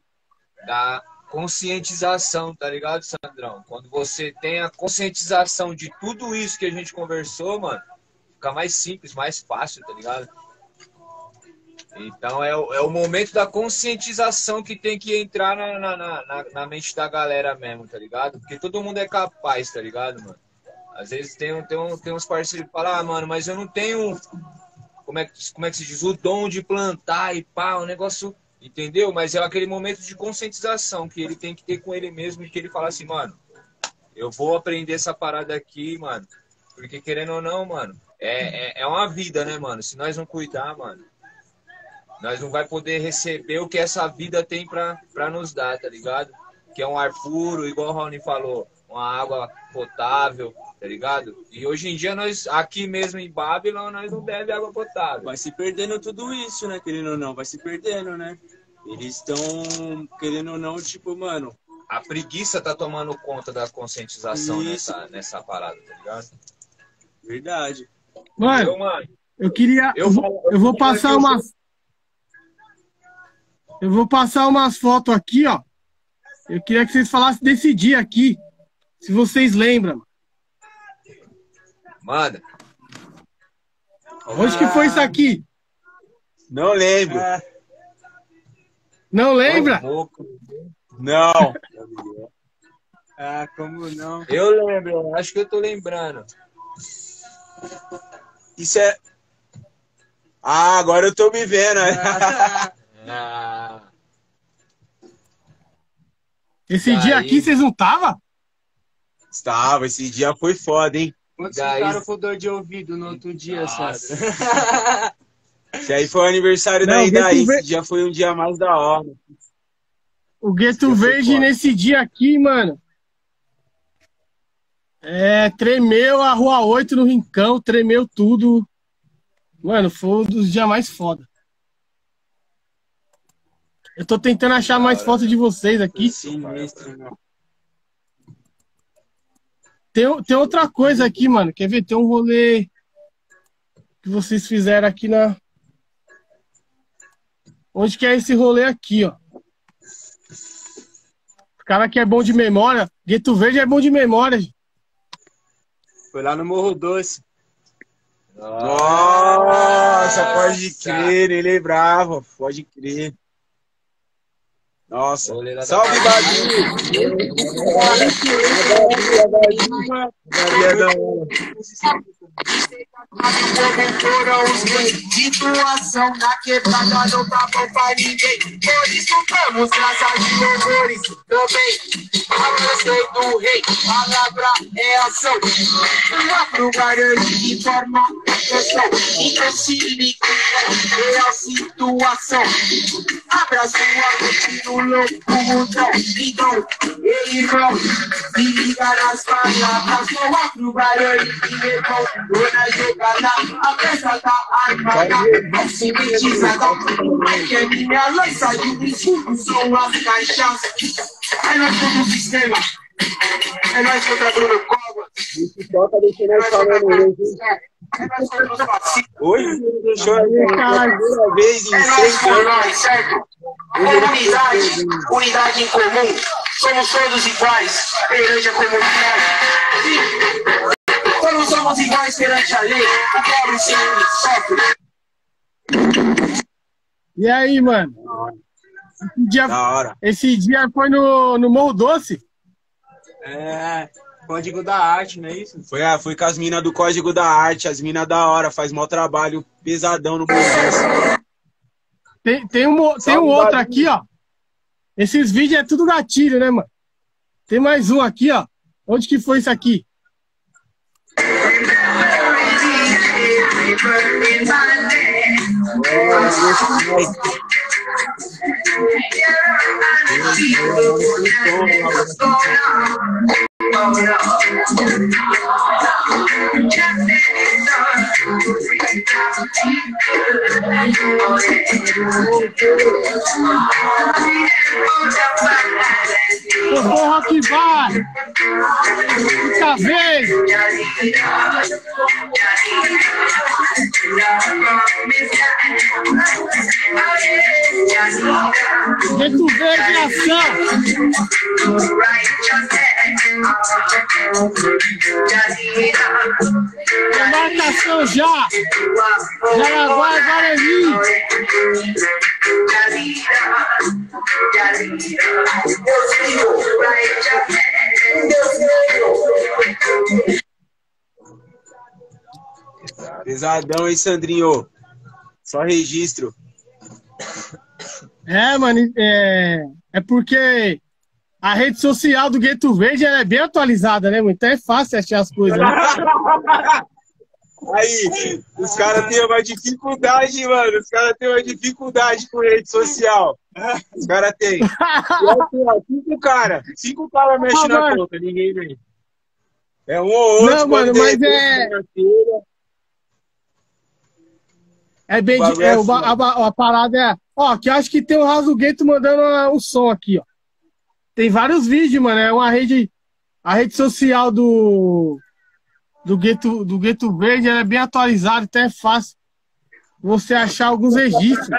Da conscientização, tá ligado, Sandrão? Quando você tem a conscientização de tudo isso que a gente conversou, mano, fica mais simples, mais fácil, tá ligado? Então é o momento da conscientização que tem que entrar na mente da galera mesmo, tá ligado? Porque todo mundo é capaz, tá ligado, mano? Às vezes tem uns parceiros que falam, mano, mas eu não tenho, como é que se diz, o dom de plantar e pá, o negócio, entendeu? Mas é aquele momento de conscientização que ele tem que ter com ele mesmo e que ele fala assim, mano, eu vou aprender essa parada aqui, mano. Porque querendo ou não, mano, é uma vida, né, mano? Se nós não cuidar, mano, nós não vai poder receber o que essa vida tem pra nos dar, tá ligado? Que é um ar puro, igual o Raoni falou, uma água potável, tá ligado? E hoje em dia, nós, aqui mesmo em Babylon, nós não bebemos água potável. Vai se perdendo tudo isso, né? Querendo ou não, vai se perdendo, né? Eles estão, querendo ou não, tipo, mano... A preguiça tá tomando conta da conscientização nessa parada, tá ligado? Verdade. Mano, eu queria... Eu vou passar umas... Eu vou passar umas fotos aqui, ó. Eu queria que vocês falassem desse dia aqui. Se vocês lembram. Manda. Onde que foi isso aqui? Não lembro. Não lembra? Não. Ah, como não? Eu lembro, eu acho que eu tô lembrando. Isso é... Ah, agora eu tô me vendo. Esse dia aqui vocês não estavam? Estava, esse dia foi foda, hein? Quantos ficaram com dor de ouvido no outro dia, sabe? Esse aí foi o aniversário da Idaí. Esse dia foi um dia mais da hora. O Gueto Verde nesse dia aqui, mano. Tremeu a Rua 8 no Rincão, tremeu tudo. Mano, foi um dos dias mais foda. Eu tô tentando achar mais fotos de vocês aqui. Tem outra coisa aqui, mano. Quer ver? Tem um rolê que vocês fizeram aqui na... Onde que é esse rolê aqui, ó? O cara que é bom de memória. Gueto Verde é bom de memória. Foi lá no Morro Doce. Nossa, pode crer. Ele é bravo. Pode crer. Nossa. Salve, Babi! Foram os bens de doação na quebrada, não tá bom pra ninguém. Por isso vamos traçar de louvores também. Abraço do rei, palavra é ação. O Afro-Guarani informa atenção. Então se liga, é a situação. Abra sua mente no louco mundão. Então, ei, irmão, se liga nas palavras. O Afro-Guarani irmão, toda jogada, a peça tá armada. É cimentizada, aqui é minha lança de um escudo, são as caixas. É nós contra o sistema, é nós contra Bruno Covas. Toca deixando nós falando hoje. Hoje deixou a primeira vez em 6 anos. Certo? Unidade em comum, somos todos iguais perante a comunidade. Todos somos iguais perante a lei, o pobre sempre sofre. E aí, mano? Esse dia foi no Morro Doce? Código da Arte, não é isso? Fui com as minas do Código da Arte, as minas da hora, faz mau trabalho pesadão no Morro Doce. Tem um outro aqui, ó. Esses vídeos é tudo gatilho, né, mano? Tem mais um aqui, ó. Onde que foi isso aqui? Sou Rock Bar. Puta vez. Gueto Verde em ação. Embarcação já. Jaraguá e Guarani. Pesadão, hein, Sandrinho? Só registro. Mano, é porque A rede social do Gueto Verde ela é bem atualizada, né, mano? Então é fácil achar as coisas, né? Aí, os caras têm uma dificuldade, mano. Os caras têm uma dificuldade com rede social. Os caras têm. E assim, ó, 5 caras mexem na conta, ninguém vê. É um ou outro. Não, mano, mas é... É bem... a parada é... Ó, que acho que tem o Raso Gueto mandando o som aqui, ó. Tem vários vídeos, mano. É uma rede... A rede social do Gueto Verde ela é bem atualizada, então é fácil você achar alguns registros.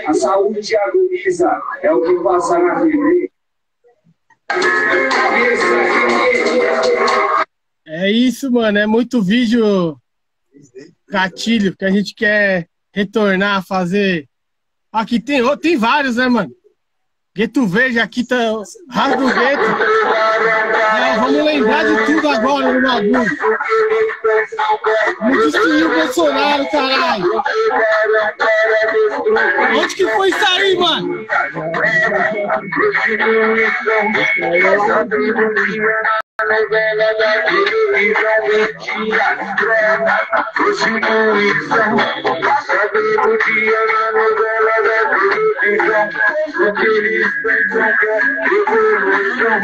A saúde agoniza, é o que passa na vida. É isso, mano. É muito vídeo gatilho que a gente quer retornar a fazer. Aqui tem vários, né, mano? Gueto Verde, aqui tá Raso do Gueto. Vamos lembrar de tudo agora no bagulho. Vamos destruir o Bolsonaro, caralho. Onde que foi isso aí, mano? Novela da televisão, mentira, treta, prostituição. Sabendo dia na novela da televisão, o que eles pensam que é revolução.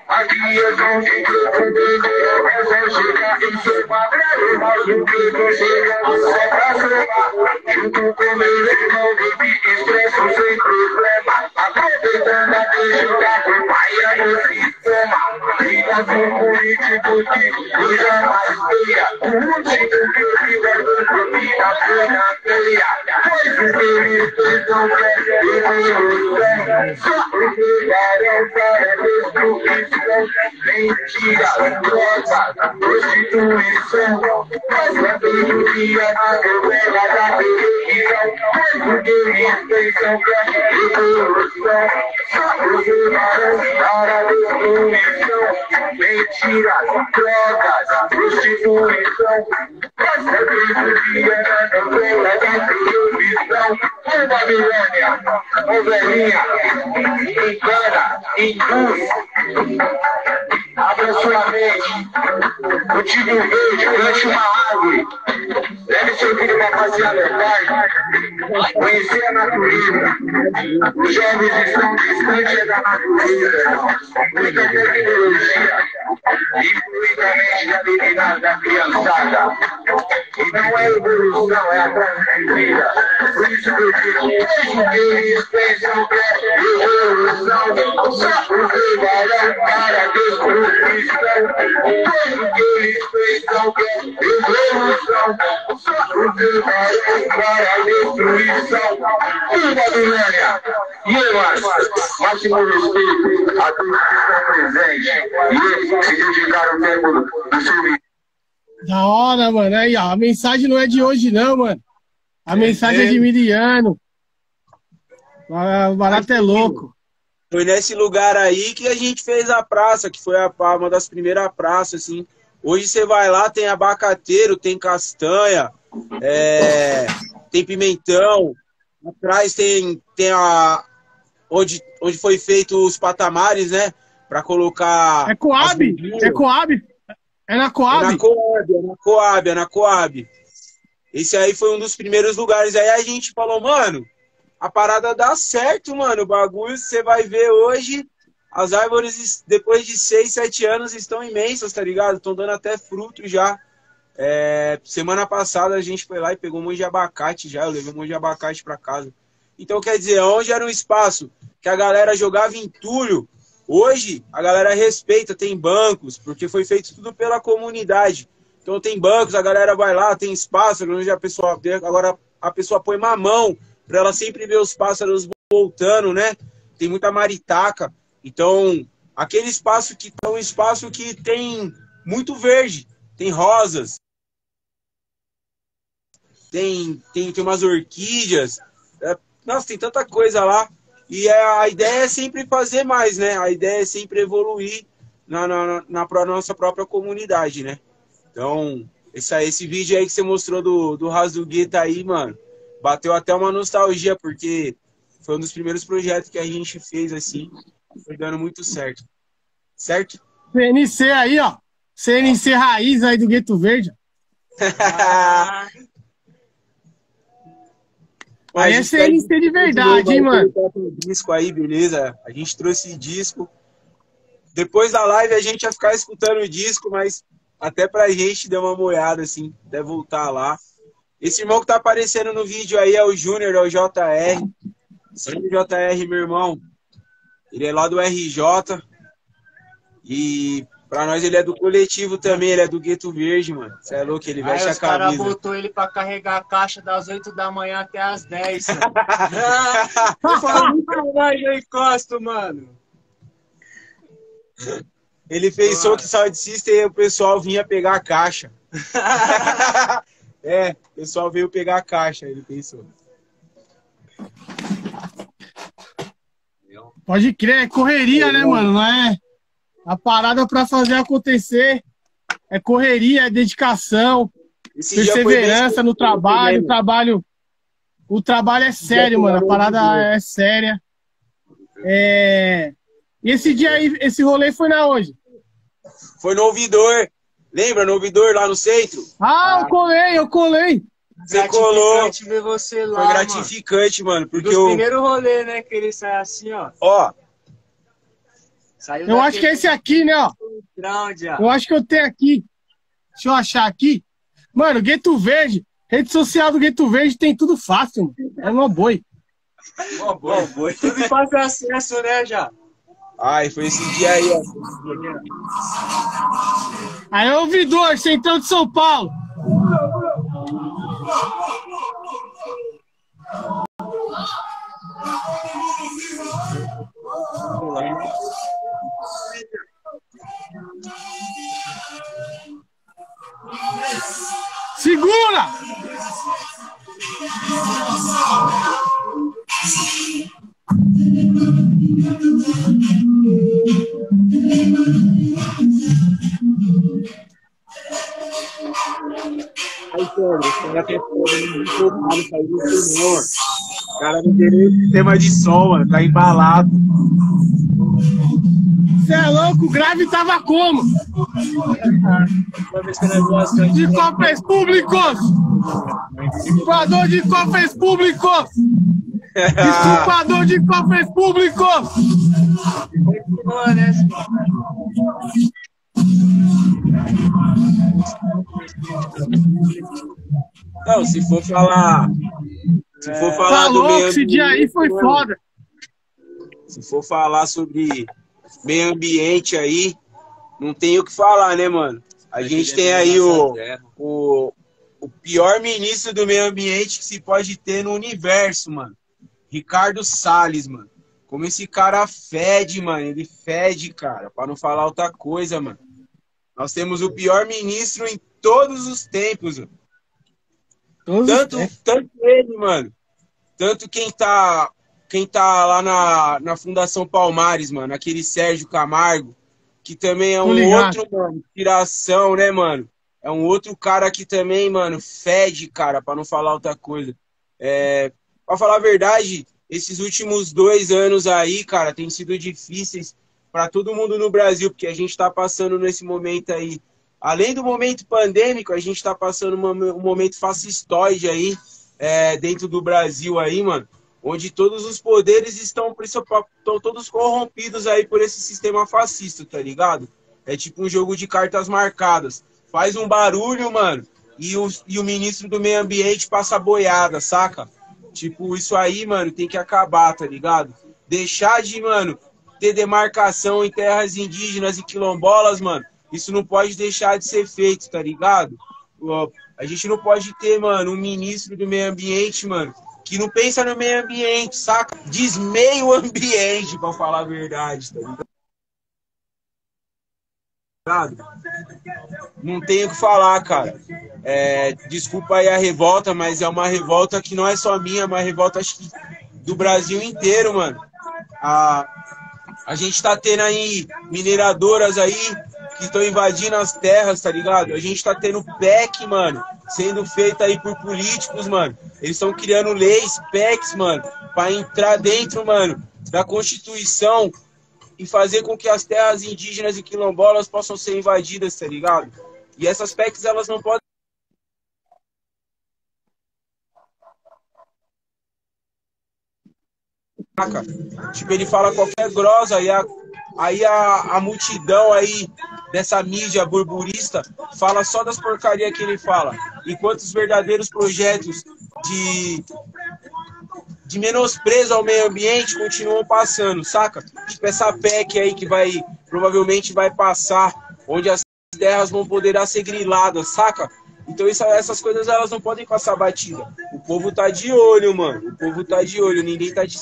Aqui eu sou de grupo, é só chegar em cima, mas o que você é pra cima, junto com meu irmão, vive expresso sem problema, aproveitando a deixa com paia no sistema, ligação político que eu jamais veia, o último que eu vi é do propina foi na feia, pois o que eles pensam que é evolução, só porque garanta destruição, mentira, droga, prostituição. Passa todo dia na novela da televisão, porque eles pensam que é revolução. Só porque garanta destruição, mentira, drogas, prostituição. Passa todo dia na novela da televisão. Ô Babilônia, ô velhinha, engana, induz, abra sua mente. Eu tive um verde durante uma árvore. Deve ser filho uma passeada tarde. Conhecer a natureza. Os jovens estão distantes da natureza. Muita tecnologia. Incluidamente da meninada da criançada. E não é evolução, é atrás de vida. Por isso que eu digo, eles pensam que é evolução. Só porque varão para destruição. Tudo que eles pensam que é evolução. Só porque varão para destruição. E Babilônia? E aí, mano? Máximo respeito a todos que estão presentes. E eles se dedicaram o tempo do serviço. Da hora, mano. Aí, ó, a mensagem não é de hoje, não, mano. A mensagem é de Miriano. O barato é louco. Foi nesse lugar aí que a gente fez a praça, que foi uma das primeiras praças, assim. Hoje você vai lá, tem abacateiro, tem castanha, tem pimentão. Atrás tem onde foi feito os patamares, né? pra colocar... É Coab? É Coab? É na Coab? É na Coab. Esse aí foi um dos primeiros lugares. Aí a gente falou, mano, a parada dá certo, mano. O bagulho, você vai ver hoje, as árvores, depois de 6, 7 anos, estão imensas, tá ligado? Estão dando até fruto já. Semana passada a gente foi lá e pegou um monte de abacate já. Eu levei um monte de abacate pra casa. Então, quer dizer, onde era um espaço que a galera jogava entulho, hoje a galera respeita, tem bancos, porque foi feito tudo pela comunidade. Então tem bancos, a galera vai lá, tem espaço, onde agora a pessoa põe mamão para ela sempre ver os pássaros voltando, né? Tem muita maritaca. Então, aquele espaço que é um espaço que tem muito verde, tem rosas, tem umas orquídeas. Nossa, tem tanta coisa lá. E a ideia é sempre fazer mais, né? A ideia é sempre evoluir na nossa própria comunidade, né? Então, esse vídeo aí que você mostrou do Ras do Gueto aí, mano, bateu até uma nostalgia, porque foi um dos primeiros projetos que a gente fez, assim, foi dando muito certo. Certo? CNC aí, ó. CNC raiz aí do Gueto Verde. Aí é CNC de verdade, hein, mano? Disco aí, beleza? A gente trouxe disco. Depois da live a gente ia ficar escutando o disco, mas até pra gente deu uma moiada, assim, até voltar lá. Esse irmão que tá aparecendo no vídeo aí é o Júnior, é o JR. Sempre JR, meu irmão. Ele é lá do RJ. E pra nós ele é do coletivo também, ele é do Gueto Verde, mano. Você é louco, ele veste a camisa. Os caras botou ele pra carregar a caixa das 8 da manhã até as 10. Eu falo, nunca mais eu encosto, mano. Ele fez Sound System e o pessoal vinha pegar a caixa. O pessoal veio pegar a caixa, ele pensou. Pode crer, é correria, né, mano? Não é a parada pra fazer acontecer. É correria, é dedicação, perseverança no trabalho. O trabalho é sério, mano. A parada é séria. E esse dia aí, esse rolê foi na onde? Foi no Ouvidor. Lembra, no Ouvidor, lá no centro? Ah, eu colei. Você colou. Ver você lá, foi gratificante, mano. Porque dos primeiros rolês, né? Que ele sai assim, ó. Ó. Saiu eu acho que é esse aqui, né, ó. Eu acho que eu tenho aqui. Deixa eu achar aqui. Mano, Gueto Verde, rede social do Gueto Verde tem tudo fácil, mano. É uma boi. Tudo fácil acesso, né, já? Ai, foi esse dia aí, ó. Aí, Ouvidor, Central de São Paulo. Segura! Aí, Pedro, os caras estão empolgados, saiu do senhor. O cara não tem nem sistema de som, mano, tá embalado. Você é louco, o grave tava como? De cofres públicos! Estuprador de cofres públicos! Estuprador de cofres públicos! Não, se for falar Tá do louco, meio esse dia aí foi foda. Se for falar sobre meio ambiente aí, não tem o que falar, né, mano? A gente tem aí o pior ministro do meio ambiente que se pode ter no universo, mano. Ricardo Salles, mano. Como esse cara fede, mano. Ele fede, cara, pra não falar outra coisa, mano. Nós temos o pior ministro em todos os tempos, mano. Tanto ele, mano. Tanto quem tá lá na Fundação Palmares, mano. Aquele Sérgio Camargo, que também é um outro, mano, inspiração, né, mano? É um outro cara que também, mano, fede, cara, pra não falar outra coisa. Pra falar a verdade, esses últimos 2 anos aí, cara, tem sido difíceis para todo mundo no Brasil, porque a gente está passando nesse momento aí, além do momento pandêmico, a gente está passando um momento fascistoide aí, dentro do Brasil aí, mano, onde todos os poderes estão todos corrompidos aí por esse sistema fascista, tá ligado? É tipo um jogo de cartas marcadas. Faz um barulho, mano, e o ministro do meio ambiente passa boiada, saca? Tipo, isso aí, mano, tem que acabar, tá ligado? Deixar de, mano, ter demarcação em terras indígenas e quilombolas, mano, isso não pode deixar de ser feito, tá ligado? A gente não pode ter, mano, um ministro do meio ambiente, mano, que não pensa no meio ambiente, saca? Desmeia o ambiente, pra falar a verdade, tá ligado? Não tenho o que falar, cara. Desculpa aí a revolta, mas é uma revolta que não é só minha, é uma revolta, acho que, do Brasil inteiro, mano. A gente tá tendo aí mineradoras aí que estão invadindo as terras, tá ligado? A gente tá tendo PEC, mano, sendo feita aí por políticos, mano. Eles estão criando leis, PECs, mano, pra entrar dentro, mano, da Constituição e fazer com que as terras indígenas e quilombolas possam ser invadidas, tá ligado? E essas PECs, elas não podem... Tipo, ele fala qualquer grosa e aí a multidão aí dessa mídia burburista fala só das porcarias que ele fala, enquanto os verdadeiros projetos de menosprezo ao meio ambiente continuam passando, saca? Tipo essa PEC aí que provavelmente vai passar, onde as terras vão poder ser griladas, saca? Então essas coisas, elas não podem passar batida. O povo tá de olho, mano. O povo tá de olho. Ninguém tá de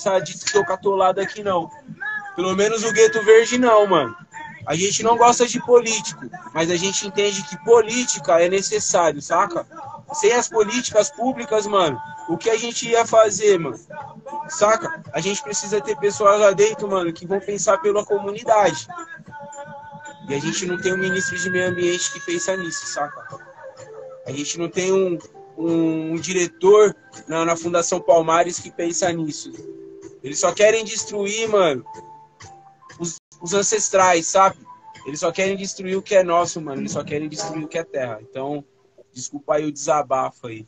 tocar atolado aqui, não. Pelo menos o Gueto Verde, não, mano. A gente não gosta de político, mas a gente entende que política é necessário, saca? Sem as políticas públicas, mano, o que a gente ia fazer, mano? Saca? A gente precisa ter pessoas lá dentro, mano, que vão pensar pela comunidade. E a gente não tem um ministro de meio ambiente que pensa nisso, saca? A gente não tem um diretor na Fundação Palmares que pensa nisso. Eles só querem destruir, mano, os ancestrais, sabe? Eles só querem destruir o que é nosso, mano. Eles só querem destruir o que é terra. Então, desculpa aí o desabafo aí.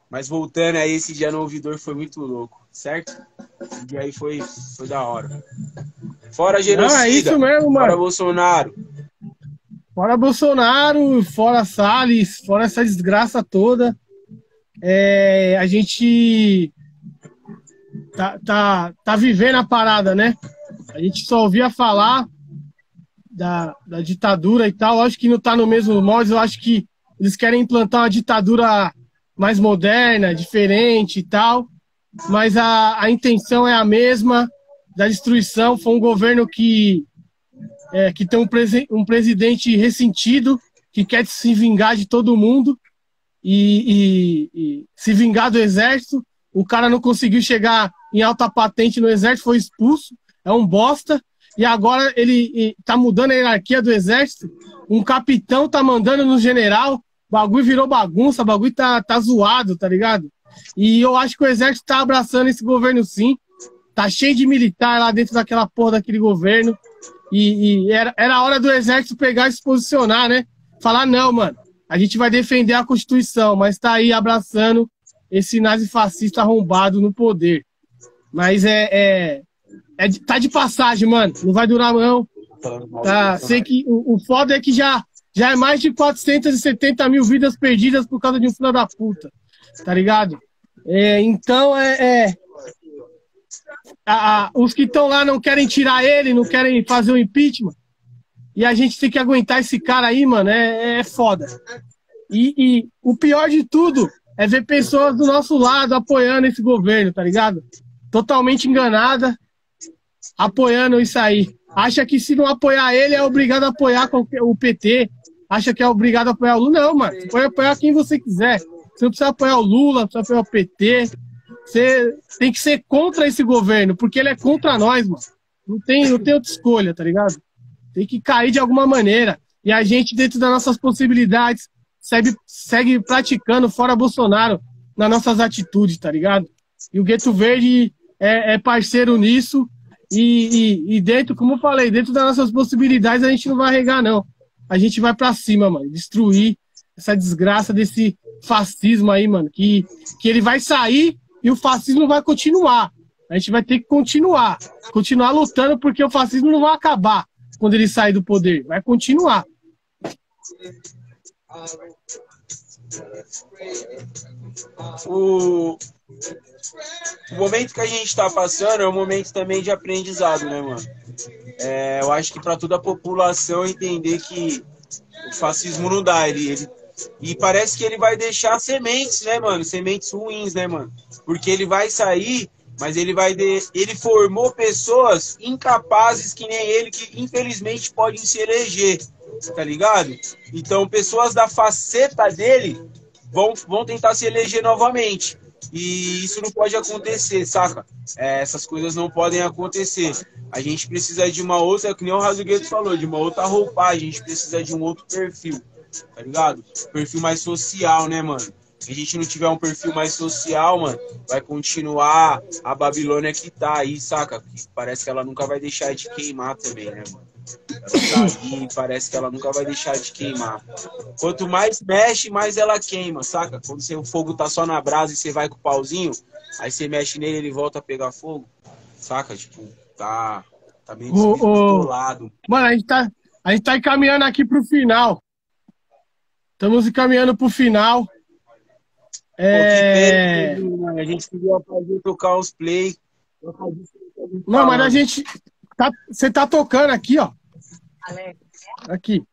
Mas voltando aí, esse dia no ouvidor foi muito louco, certo? Esse dia aí foi da hora. Fora genocida. Não, é isso mesmo, mano. Fora Bolsonaro. Fora Bolsonaro, fora Salles, fora essa desgraça toda. A gente tá vivendo a parada, né? A gente só ouvia falar da ditadura e tal. Eu acho que não tá no mesmo molde. Eu acho que eles querem implantar uma ditadura mais moderna, diferente e tal. Mas a intenção é a mesma, da destruição. Foi um governo que tem um presidente ressentido, que quer se vingar de todo mundo e se vingar do exército. O cara não conseguiu chegar em alta patente no exército, foi expulso, é um bosta. E agora ele tá mudando a hierarquia do exército. Um capitão tá mandando no general, o bagulho virou bagunça, o bagulho tá zoado, tá ligado? E eu acho que o exército tá abraçando esse governo sim. Tá cheio de militar lá dentro daquela porra daquele governo. E era a hora do exército pegar e se posicionar, né? Falar, não, mano, a gente vai defender a Constituição, mas tá aí abraçando esse nazifascista arrombado no poder. Mas tá de passagem, mano. Não vai durar, não. Tá, sei que o foda é que já é mais de 470 mil vidas perdidas por causa de um filho da puta. Tá ligado? Então, os que estão lá não querem tirar ele, não querem fazer o impeachment. E a gente tem que aguentar esse cara aí, mano. É foda. E o pior de tudo é ver pessoas do nosso lado apoiando esse governo, tá ligado? Totalmente enganada, apoiando isso aí. Acha que se não apoiar ele, é obrigado a apoiar o PT. Acha que é obrigado a apoiar o Lula. Não, mano. Você pode apoiar quem você quiser. Você não precisa apoiar o Lula, não precisa apoiar o PT. Você tem que ser contra esse governo, porque ele é contra nós, mano. Não tem outra escolha, tá ligado? Tem que cair de alguma maneira. E a gente, dentro das nossas possibilidades, segue praticando fora Bolsonaro nas nossas atitudes, tá ligado? E o Gueto Verde é parceiro nisso. E dentro, como eu falei, dentro das nossas possibilidades, a gente não vai arregar, não. A gente vai pra cima, mano. Destruir essa desgraça desse fascismo aí, mano. Que ele vai sair e o fascismo vai continuar. A gente vai ter que continuar. Continuar lutando, porque o fascismo não vai acabar quando ele sair do poder. Vai continuar. O momento que a gente está passando é um momento também de aprendizado, né, mano? Eu acho que para toda a população entender que o fascismo não dá, e parece que ele vai deixar sementes, né, mano? Sementes ruins, né, mano? Porque ele vai sair, mas ele formou pessoas incapazes que nem ele, que infelizmente podem se eleger, tá ligado? Então, pessoas da faceta dele vão tentar se eleger novamente. E isso não pode acontecer, saca? Essas coisas não podem acontecer. A gente precisa de uma outra, que nem o Razugueto falou, de uma outra roupagem. A gente precisa de um outro perfil, tá ligado? Perfil mais social, né, mano? Se a gente não tiver um perfil mais social, mano, vai continuar a Babilônia que tá aí, saca? Que parece que ela nunca vai deixar de queimar também, né, mano? Ela tá aí, parece que ela nunca vai deixar de queimar. Quanto mais mexe, mais ela queima, saca? Quando o fogo tá só na brasa e você vai com o pauzinho, aí você mexe nele e ele volta a pegar fogo, saca? Tipo, tá meio descontrolado. Mano, a gente tá encaminhando aqui pro final. Estamos encaminhando pro final. A gente queria fazer tocar uns play. Não, mas a gente... Você tá tocando aqui, ó. Aqui.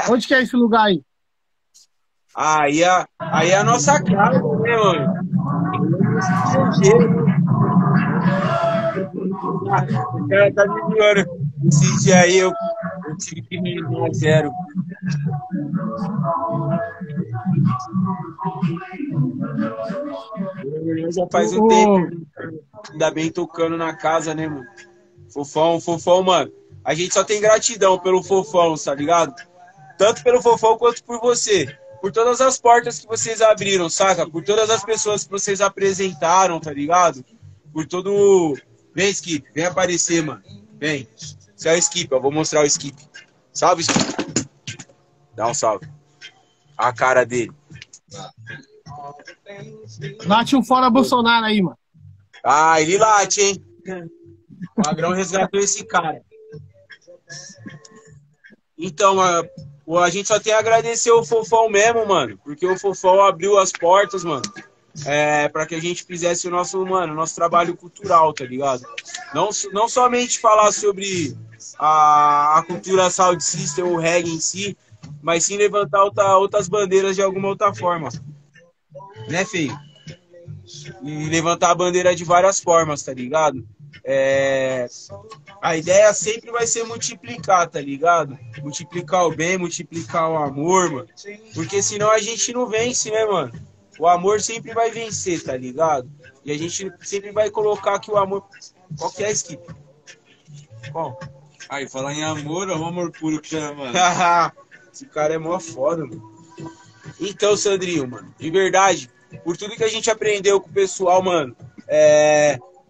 Onde que é esse lugar aí? Aí é a nossa casa, né, mano? O cara tá me zoando. Esse dia aí eu tive que me 1-0. Já faz um tempo. Ainda bem tocando na casa, né, mano? Fofão, mano. A gente só tem gratidão pelo Fofão, tá ligado? Tanto pelo Fofão quanto por você. Por todas as portas que vocês abriram, saca? Por todas as pessoas que vocês apresentaram, tá ligado? Por todo... Vem, Skip. Vem aparecer, mano. Vem. Esse é o Skip, ó. Vou mostrar o Skip. Salve, Skip. Dá um salve. A cara dele. Late um fora Bolsonaro aí, mano. Ah, ele late, hein? O Magrão resgatou esse cara. Então, a gente só tem a agradecer o Fofão mesmo, mano. Porque o Fofão abriu as portas, mano. Pra que a gente fizesse o nosso trabalho cultural, tá ligado? Não somente falar sobre a cultura Sound System, o reggae em si, mas sim levantar outras bandeiras de alguma outra forma. Né, feio? E levantar a bandeira de várias formas, tá ligado? A ideia sempre vai ser multiplicar, tá ligado? Multiplicar o bem, multiplicar o amor, mano. Porque senão a gente não vence, né, mano? O amor sempre vai vencer, tá ligado? E a gente sempre vai colocar que o amor... Qual que é, Skip? Qual? Aí, falar em amor, é um amor puro que chama, mano. Esse cara é mó foda, mano. Então, Sandrinho, mano, de verdade, por tudo que a gente aprendeu com o pessoal, mano,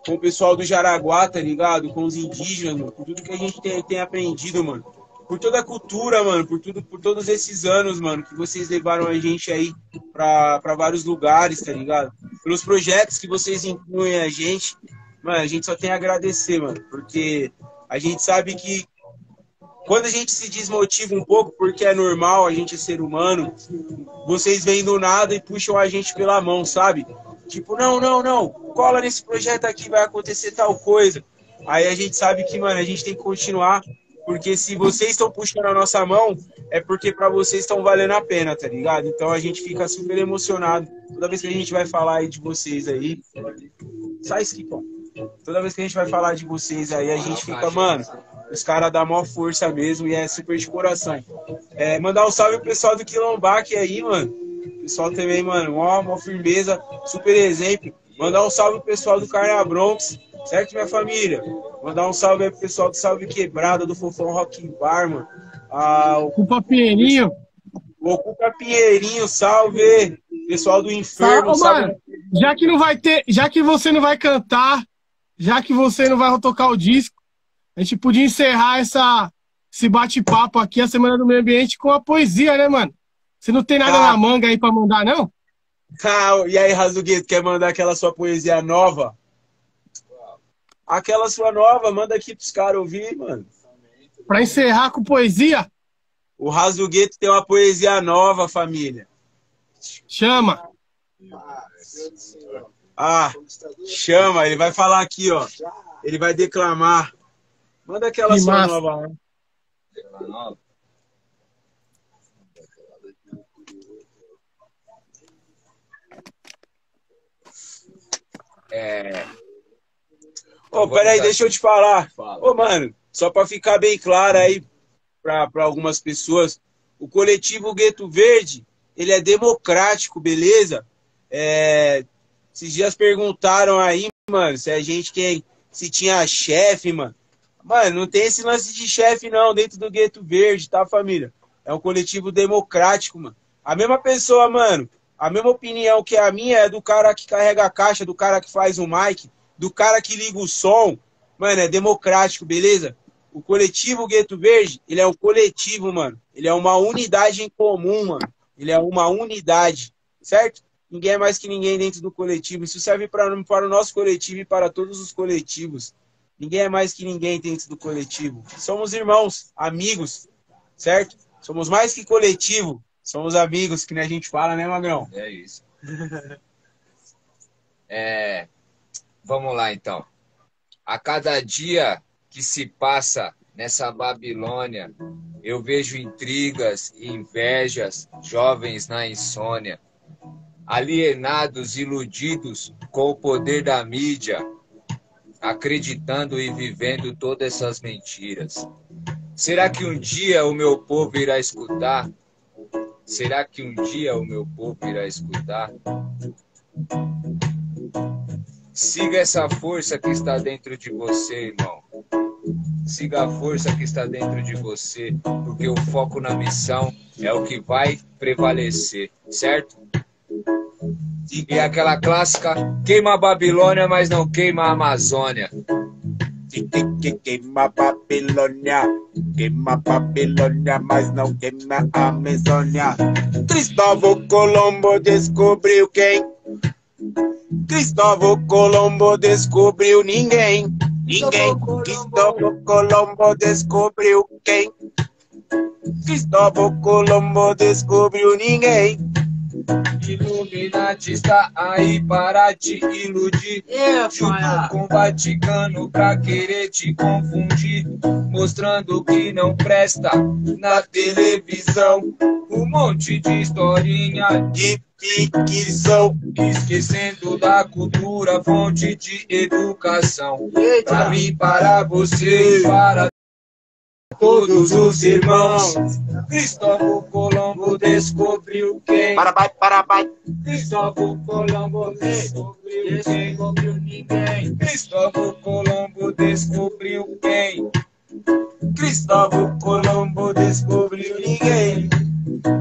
com o pessoal do Jaraguá, tá ligado? Com os indígenas, mano, por tudo que a gente tem aprendido, mano. Por toda a cultura, mano, por todos esses anos, mano, que vocês levaram a gente aí pra vários lugares, tá ligado? Pelos projetos que vocês incluem a gente, mano, a gente só tem a agradecer, mano, porque a gente sabe que quando a gente se desmotiva um pouco, porque é normal, a gente é ser humano, vocês vêm do nada e puxam a gente pela mão, sabe? Tipo, não, cola nesse projeto aqui, vai acontecer tal coisa. Aí a gente sabe que, mano, a gente tem que continuar, porque se vocês estão puxando a nossa mão, é porque pra vocês estão valendo a pena, tá ligado? Então a gente fica super emocionado toda vez que a gente vai falar aí de vocês aí. Sai, Skipão. Toda vez que a gente vai falar de vocês aí, a gente fica, mano, os caras dão maior força mesmo e é super de coração. Mandar um salve pro pessoal do Quilombaque aí, mano. O pessoal também, mano, mó firmeza, super exemplo. Mandar um salve pro pessoal do Carna Bronx, certo, minha família? Mandar um salve aí pro pessoal do Salve Quebrada, do Fofão Rock Bar, mano. Ocupa Pinheirinho. Ocupa Pinheirinho, salve. Pessoal do Inferno, salve. Mano, já que você não vai cantar, já que você não vai tocar o disco, a gente podia encerrar esse bate-papo aqui, a Semana do Meio Ambiente, com a poesia, né, mano? Você não tem nada na manga aí pra mandar, não? E aí, Razugueto, quer mandar aquela sua poesia nova? Aquela sua nova, manda aqui pros caras ouvir, mano. Pra encerrar com poesia? O Razugueto tem uma poesia nova, família. Chama. Chama, ele vai falar aqui, ó. Ele vai declamar. Manda aquela Que sua massa. nova, né? Peraí, deixa eu te falar. Mano, só pra ficar bem claro aí pra algumas pessoas, o coletivo Gueto Verde, ele é democrático, beleza? Esses dias perguntaram aí, mano, se tinha chefe, mano. Mano, não tem esse lance de chefe, não, dentro do Gueto Verde, tá, família? É um coletivo democrático, mano. A mesma pessoa, mano, a mesma opinião que a minha é do cara que carrega a caixa, do cara que faz o mic, do cara que liga o som. Mano, é democrático, beleza? O coletivo Gueto Verde, ele é um coletivo, mano. Ele é uma unidade em comum, mano. Ele é uma unidade, certo? Ninguém é mais que ninguém dentro do coletivo. Isso serve para o nosso coletivo e para todos os coletivos. Ninguém é mais que ninguém dentro do coletivo. Somos irmãos, amigos, certo? Somos mais que coletivo. Somos amigos, que nem a gente fala, né, Magrão? É isso. Vamos lá, então. A cada dia que se passa nessa Babilônia, eu vejo intrigas e invejas, jovens na insônia, alienados, iludidos com o poder da mídia, acreditando e vivendo todas essas mentiras. Será que um dia o meu povo irá escutar? Será que um dia o meu povo irá escutar? Siga essa força que está dentro de você, irmão. Siga a força que está dentro de você, porque o foco na missão é o que vai prevalecer, certo? E aquela clássica, queima a Babilônia, mas não queima a Amazônia. Queima a Babilônia, mas não queima a Amazônia. Cristóvão Colombo descobriu quem? Cristóvão Colombo descobriu ninguém. Cristóvão Colombo descobriu quem? Cristóvão Colombo descobriu ninguém. Illuminati está aí para te iludir, junto com o Vaticano pra querer te confundir, mostrando que não presta na televisão, um monte de historinha de ficção, esquecendo da cultura, fonte de educação. Pra mim, para você, para todos os irmãos, Cristóvão Colombo descobriu quem? Cristóvão Colombo descobriu ninguém. Cristóvão Colombo descobriu quem? Cristóvão Colombo descobriu ninguém.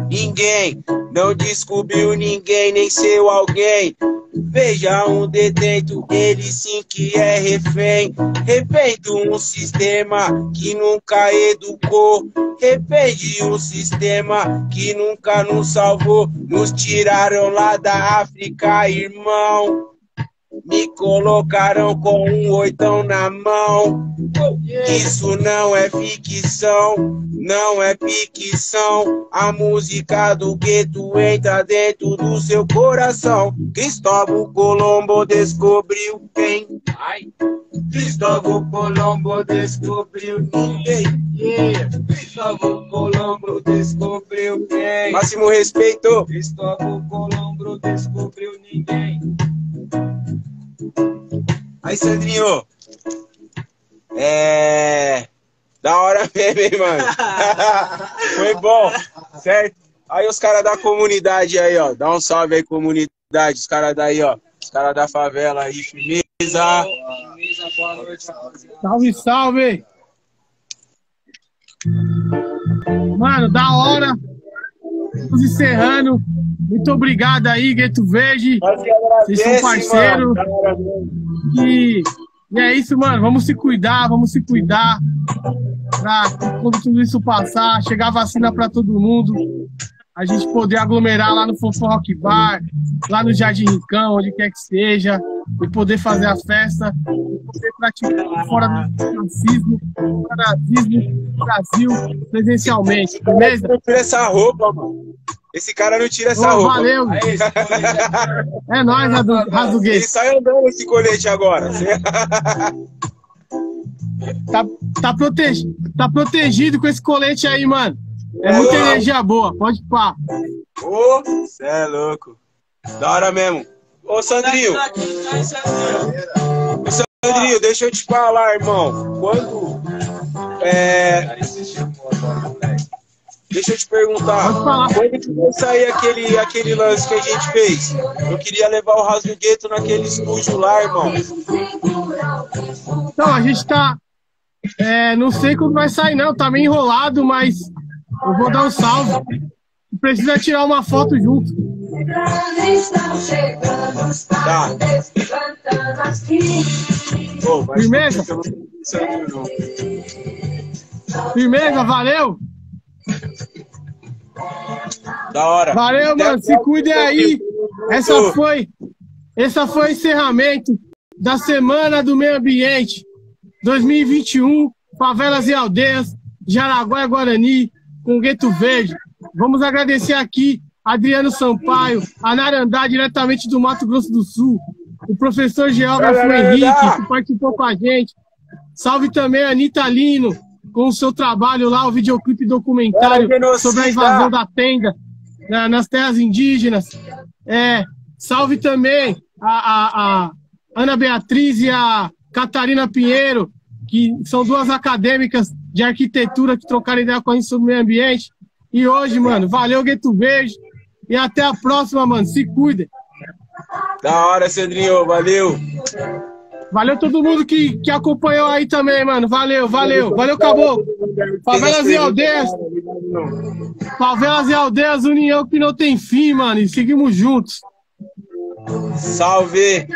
Ninguém não descobriu ninguém, nem seu alguém. Veja um detento, ele sim que é refém. Refém de um sistema que nunca educou. Refém de um sistema que nunca nos salvou. Nos tiraram lá da África, irmão. Me colocaram com um oitão na mão. Isso não é ficção, não é ficção. A música do gueto entra dentro do seu coração. Cristóvão Colombo descobriu quem? Cristóvão Colombo descobriu ninguém. Cristóvão Colombo descobriu quem? Máximo respeito. Cristóvão Colombo descobriu ninguém. Aí, Sandrinho. Da hora mesmo, hein, mano? Foi bom, certo? Aí os caras da comunidade aí, ó. Dá um salve aí, comunidade. Os caras daí, ó. Os caras da favela aí, firmeza. Boa noite, rapaziada. Salve, salve! Mano, da hora. Estamos encerrando. Muito obrigado aí, Gueto Verde. Vocês são parceiros. E E é isso, mano. Vamos se cuidar pra quando tudo isso passar, chegar a vacina pra todo mundo, a gente poder aglomerar lá no Fofão Rock Bar, lá no Jardim Rincão, onde quer que seja, e poder fazer a festa, e poder praticar fora do racismo, do nazismo, do Brasil, presencialmente, beleza? Não tira essa roupa, mano. Esse cara não tira essa roupa. Valeu! É nóis, Razuguês. Ele sai andando esse colete agora. Tá protegido com esse colete aí, mano. É muita energia boa, pode pá. Ô, cê é louco. Da hora mesmo. Ô, Sandrinho. Ô, Sandrinho, deixa eu te falar, irmão. Quando... Deixa eu te perguntar. Quando que vai sair aquele lance que a gente fez? Eu queria levar o Rasgo Gueto naquele estúdio lá, irmão. Então, a gente tá... não sei quando vai sair, não. Tá meio enrolado, mas... Eu vou dar um salve. Precisa tirar uma foto junto. Tá. Pô, Firmeza? Firmeza, valeu? Da hora. Valeu, mano. Se cuidem aí. Essa foi o encerramento da Semana do Meio Ambiente 2021, Favelas e Aldeias, Jaraguá e Guarani, com o Gueto Verde. Vamos agradecer aqui Adriano Sampaio, a Narandá, diretamente do Mato Grosso do Sul, o professor geógrafo Henrique, que participou com a gente. Salve também a Anitta Lino, com o seu trabalho lá, o videoclipe documentário sobre a invasão da tenda nas terras indígenas. Salve também a Ana Beatriz e a Catarina Pinheiro, que são duas acadêmicas de arquitetura que trocaram ideia com a gente sobre o meio ambiente. E hoje, mano, valeu, Gueto Verde. E até a próxima, mano. Se cuidem. Da hora, Sandrinho. Valeu. Valeu todo mundo que acompanhou aí também, mano. Valeu. Valeu, Caboclo. Favelas e Aldeias. Favelas e Aldeias, união que não tem fim, mano. E seguimos juntos. Salve.